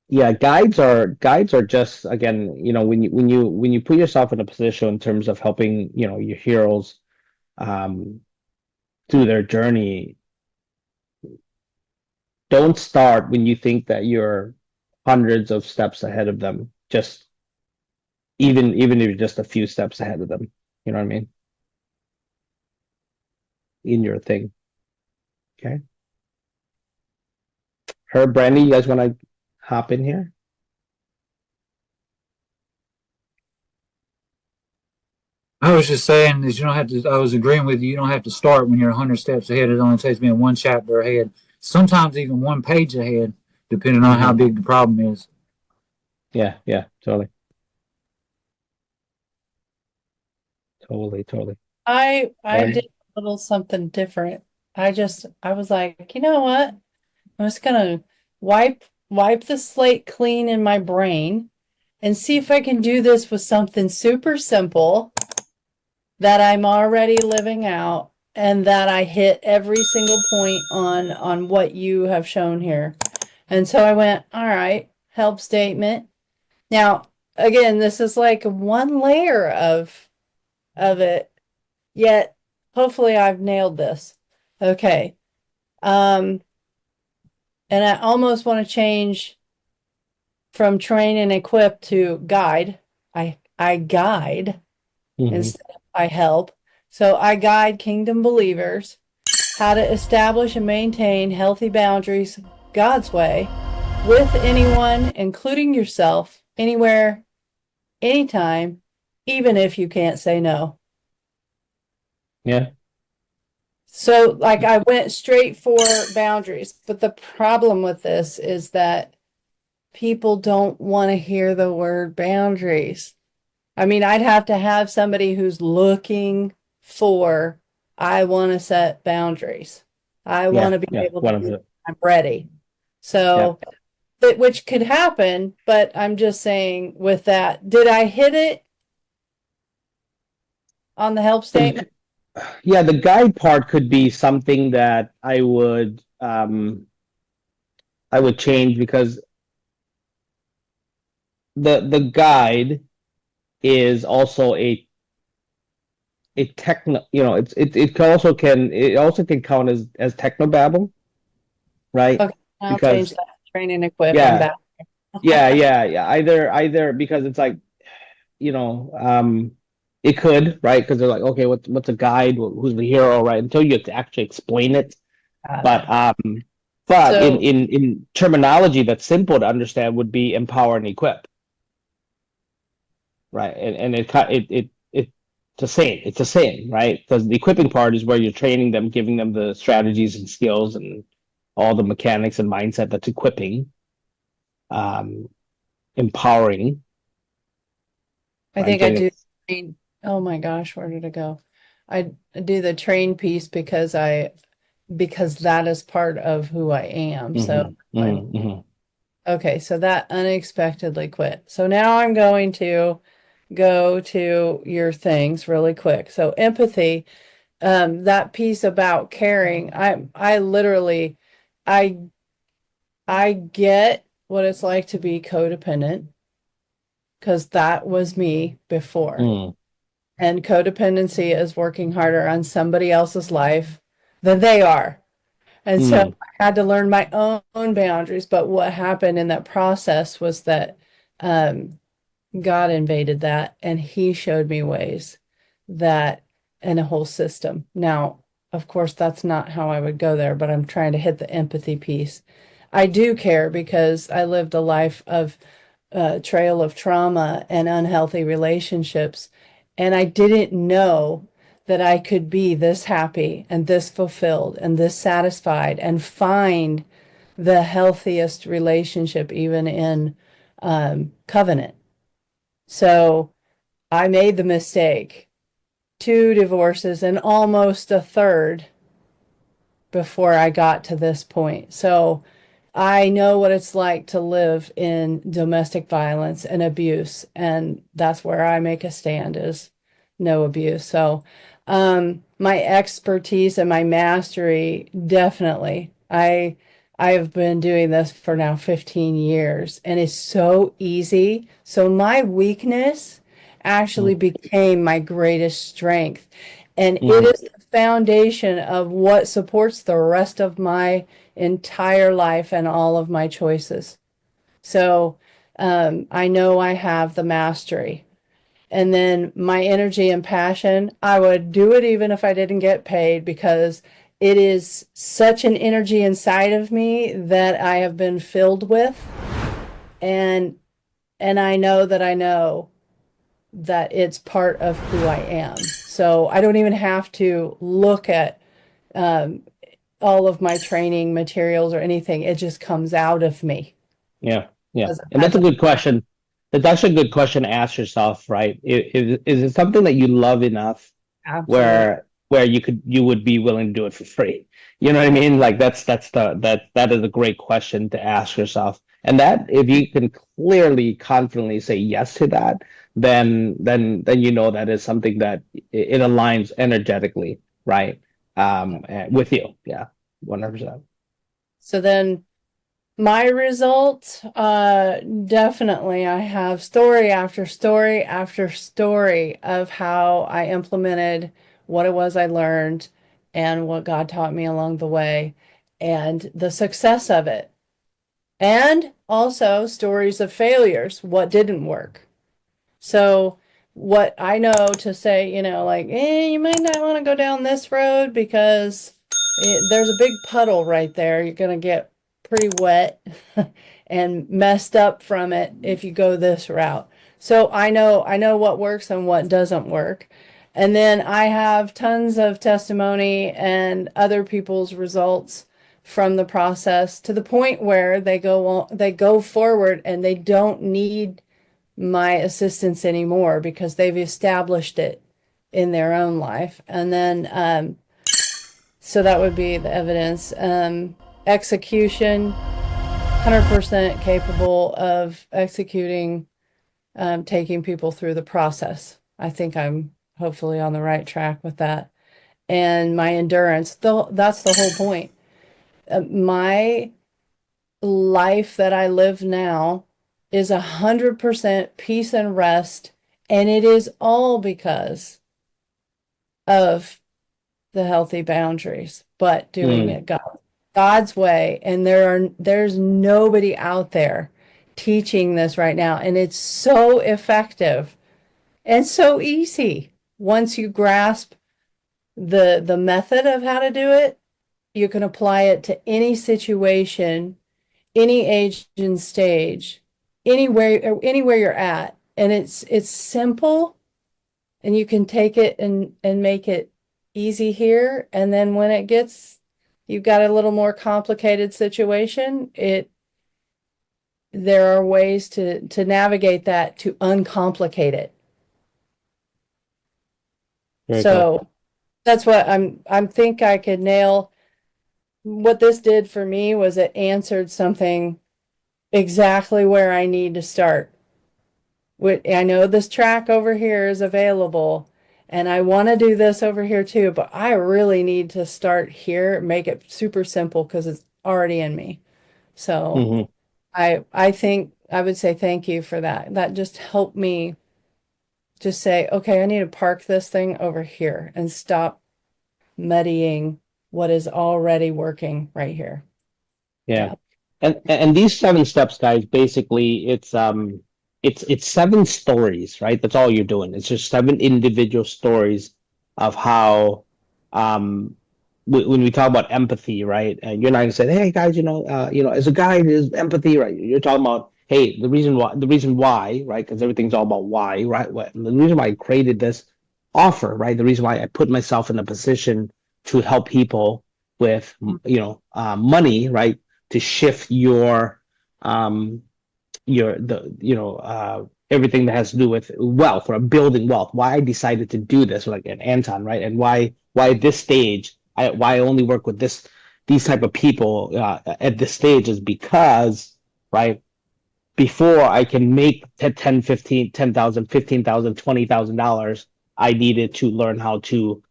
Yeah, guides are just, again, when you put yourself in a position in terms of helping, your heroes through their journey, don't start when you think that you're hundreds of steps ahead of them. Just even if you're just a few steps ahead of them. You know what I mean? In your thing. Okay. Herb, Brandy, you guys want to hop in here? I was just saying that you don't have to. I was agreeing with you. You don't have to start when you're 100 steps ahead. It only takes being one chapter ahead. Sometimes even one page ahead, depending on how big the problem is. Yeah, totally. Totally. I Right. did a little something different. I was like, you know what? I'm just gonna wipe the slate clean in my brain and see if I can do this with something super simple that I'm already living out and that I hit every single point on what you have shown here. And so I went, all right, help statement. Now, again, this is like one layer of it, yet hopefully I've nailed this. Okay. And I almost want to change from train and equip to guide. I guide instead of I help. So I guide kingdom believers how to establish and maintain healthy boundaries God's way with anyone, including yourself, anywhere, anytime, even if you can't say no. Yeah. So, like, I went straight for boundaries, but the problem with this is that people don't want to hear the word boundaries. I mean, I'd have to have somebody who's looking for, I want to set boundaries. I want to be able to do, I'm ready. So, which could happen, but I'm just saying with that, did I hit it on the help statement? Yeah, the guide part could be something that I would change, because the guide is also a techno, it also can count as technobabble, right? Okay, I'll Because change that to train and equip. I'm yeah, back. yeah. Either because it's like, it could, right? Because they're like, okay, what's a guide? Who's the hero, right? Until you have to actually explain it. But So- in terminology that's simple to understand would be empower and equip, right? And it's the same. It's the same, right? Because the equipping part is where you're training them, giving them the strategies and skills and all the mechanics and mindset that's equipping. Empowering. I think I do. Oh my gosh, where did it go? I do the train piece because that is part of who I am. So okay, so that unexpectedly quit. So now I'm going to go to your things really quick. So empathy, that piece about caring, I literally I get what it's like to be codependent because that was me before. And codependency is working harder on somebody else's life than they are. And so I had to learn my own boundaries. But what happened in that process was that God invaded that and he showed me ways that, and a whole system. Now, of course, that's not how I would go there, but I'm trying to hit the empathy piece. I do care because I lived a life of trail of trauma and unhealthy relationships. And I didn't know that I could be this happy and this fulfilled and this satisfied and find the healthiest relationship, even in covenant. So I made the mistake, 2 divorces and almost a third before I got to this point. So I know what it's like to live in domestic violence and abuse, and that's where I make a stand, is no abuse. So my expertise and my mastery, definitely. I have been doing this for now 15 years and it's so easy. So my weakness actually became my greatest strength. And it is the foundation of what supports the rest of my entire life and all of my choices. So I know I have the mastery. And then my energy and passion, I would do it even if I didn't get paid, because it is such an energy inside of me that I have been filled with. And I know that it's part of who I am. So I don't even have to look at all of my training materials or anything. It just comes out of me. Yeah. And that's a good question. That's actually a good question to ask yourself, right? Is it something that you love enough Absolutely. where you would be willing to do it for free? You know what I mean? Like that is a great question to ask yourself. And that, if you can clearly, confidently say yes to that, then you know that is something that it aligns energetically, right? With you. Yeah, 100%. So then my result, definitely I have story after story after story of how I implemented what it was I learned and what God taught me along the way and the success of it. And also stories of failures, what didn't work. So what I know to say, like, you might not want to go down this road because there's a big puddle right there. You're going to get pretty wet and messed up from it if you go this route. So I know what works and what doesn't work. And then I have tons of testimony and other people's results from the process to the point where they go forward and they don't need my assistance anymore because they've established it in their own life. And then so that would be the evidence. Execution, 100% capable of executing, taking people through the process. I think I'm hopefully on the right track with that. And my endurance, that's the whole point. My life that I live now is 100% peace and rest, and it is all because of the healthy boundaries, but doing it God's way. And there's nobody out there teaching this right now, and it's so effective and so easy. Once you grasp the method of how to do it, you can apply it to any situation, any age and stage, anywhere you're at. And it's simple, and you can take it and make it easy here. And then when you've got a little more complicated situation, there are ways to navigate that, to uncomplicate it. Very So cool. that's what I think I could nail. What this did for me was it answered something exactly where I need to start. I know this track over here is available, and I want to do this over here too, but I really need to start here, make it super simple because it's already in me. So I think I would say thank you for that. That just helped me just say, okay, I need to park this thing over here and stop muddying what is already working right here. Yeah. And these 7 steps, guys, basically it's 7 stories, right? That's all you're doing. It's just 7 individual stories of how when we talk about empathy, right? And you're not gonna say, hey guys, as a guy, there's empathy, right? You're talking about, hey, the reason why, right? Because everything's all about why, right? The reason why I created this offer, right? The reason why I put myself in a position to help people with, money, right? To shift everything that has to do with wealth or building wealth. Why I decided to do this, like an Anton, right? And why at this stage, why I only work with these type of people at this stage is because, right, before I can make 10, 15, 10,000, 15,000, $20,000, I needed to learn how to,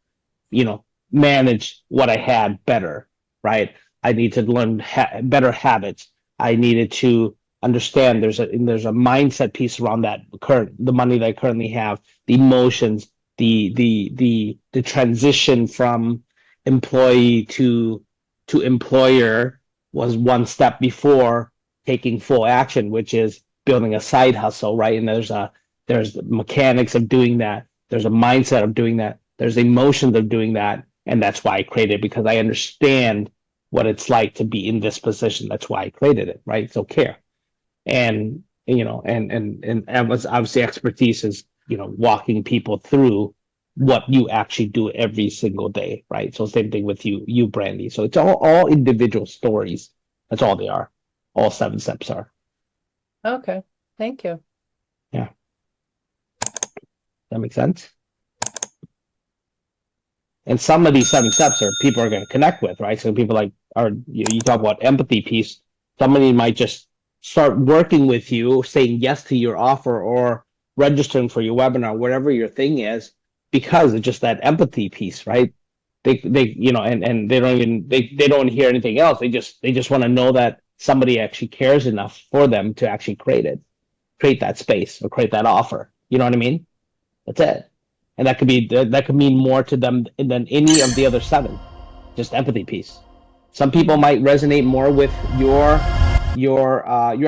manage what I had better, right? I need to learn better habits. I needed to understand there's a mindset piece around the money that I currently have, the emotions, the transition from employee to employer was one step before taking full action, which is building a side hustle, right? And there's the mechanics of doing that. There's a mindset of doing that. There's emotions of doing that. And that's why I created it, because I understand what it's like to be in this position. That's why I created it, right? So care. And, you know, and obviously expertise is, you know, walking people through what you actually do every single day, right? So same thing with you, Brandy. So it's all individual stories. That's all they are. All 7 steps are. Okay. Thank you. Yeah. That makes sense? And some of these 7 steps are people are going to connect with, right? So people like you talk about empathy piece. Somebody might just start working with you, saying yes to your offer or registering for your webinar, whatever your thing is, because of just that empathy piece, right? They you know, and they don't even they don't hear anything else. They just want to know that somebody actually cares enough for them to actually create that space or create that offer. You know what I mean? That's it. And that could mean more to them than any of the other 7. Just empathy piece. Some people might resonate more with your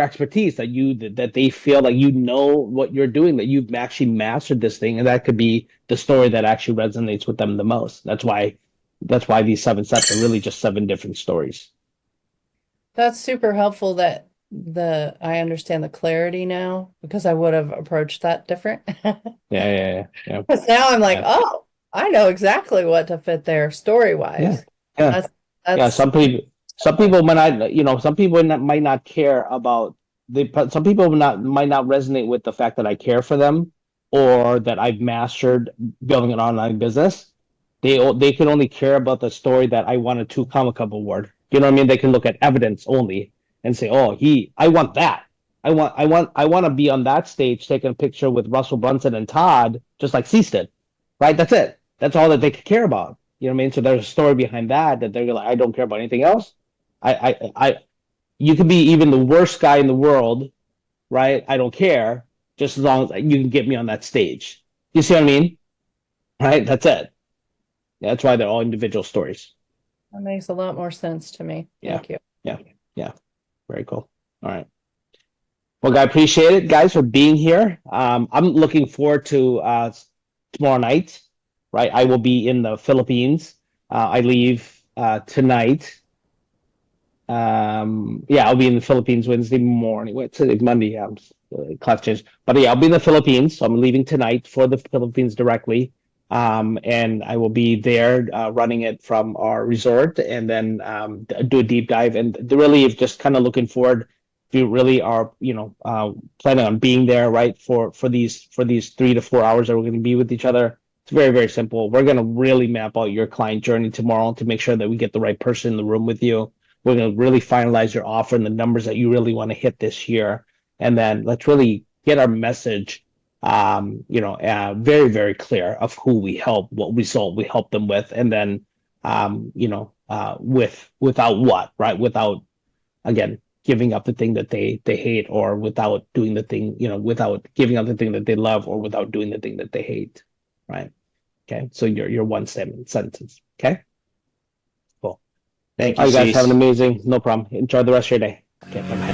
expertise, that they feel like you know what you're doing, that you've actually mastered this thing, and that could be the story that actually resonates with them the most. That's why these 7 steps are really just 7 different stories. That's super helpful that I understand the clarity now, because I would have approached that different. Yeah. Because now I'm like, oh, I know exactly what to fit there story-wise. Yeah. That's Some people might not, you know, some people might not care about some people might not resonate with the fact that I care for them or that I've mastered building an online business. They can only care about the story that I won a 2 Comic Cup award. You know what I mean? They can look at evidence only and say, oh, I want that. I want to be on that stage taking a picture with Russell Brunson and Todd, just like Cease did. Right? That's it. That's all that they could care about. You know what I mean? So there's a story behind that they're like, I don't care about anything else. You can be even the worst guy in the world, right? I don't care, just as long as you can get me on that stage. You see what I mean? Right? That's it. That's why they're all individual stories. that makes a lot more sense to me. Thank you. Yeah. Very cool. All right. Well, I appreciate it, guys, for being here. I'm looking forward to tomorrow night. Right, I will be in the Philippines. I leave tonight. I'll be in the Philippines Wednesday morning. What's today? Monday. Class change. But yeah, I'll be in the Philippines. So I'm leaving tonight for the Philippines directly. And I will be there running it from our resort, and then do a deep dive. And really, just kind of looking forward. If you really are, you know, planning on being there, right, for these 3 to 4 hours that we're going to be with each other. It's very, very simple. We're going to really map out your client journey tomorrow to make sure that we get the right person in the room with you. We're going to really finalize your offer and the numbers that you really want to hit this year. And then let's really get our message, very, very clear of who we help, what result we help them with. And then, without what, right? Without, again, giving up the thing that they hate, or without doing the thing, without giving up the thing that they love, or without doing the thing that they hate. Right. Okay. So your one sentence. Okay. Cool. Thank All you, right, guys. Cease. Have an amazing. No problem. Enjoy the rest of your day. Okay. Bye.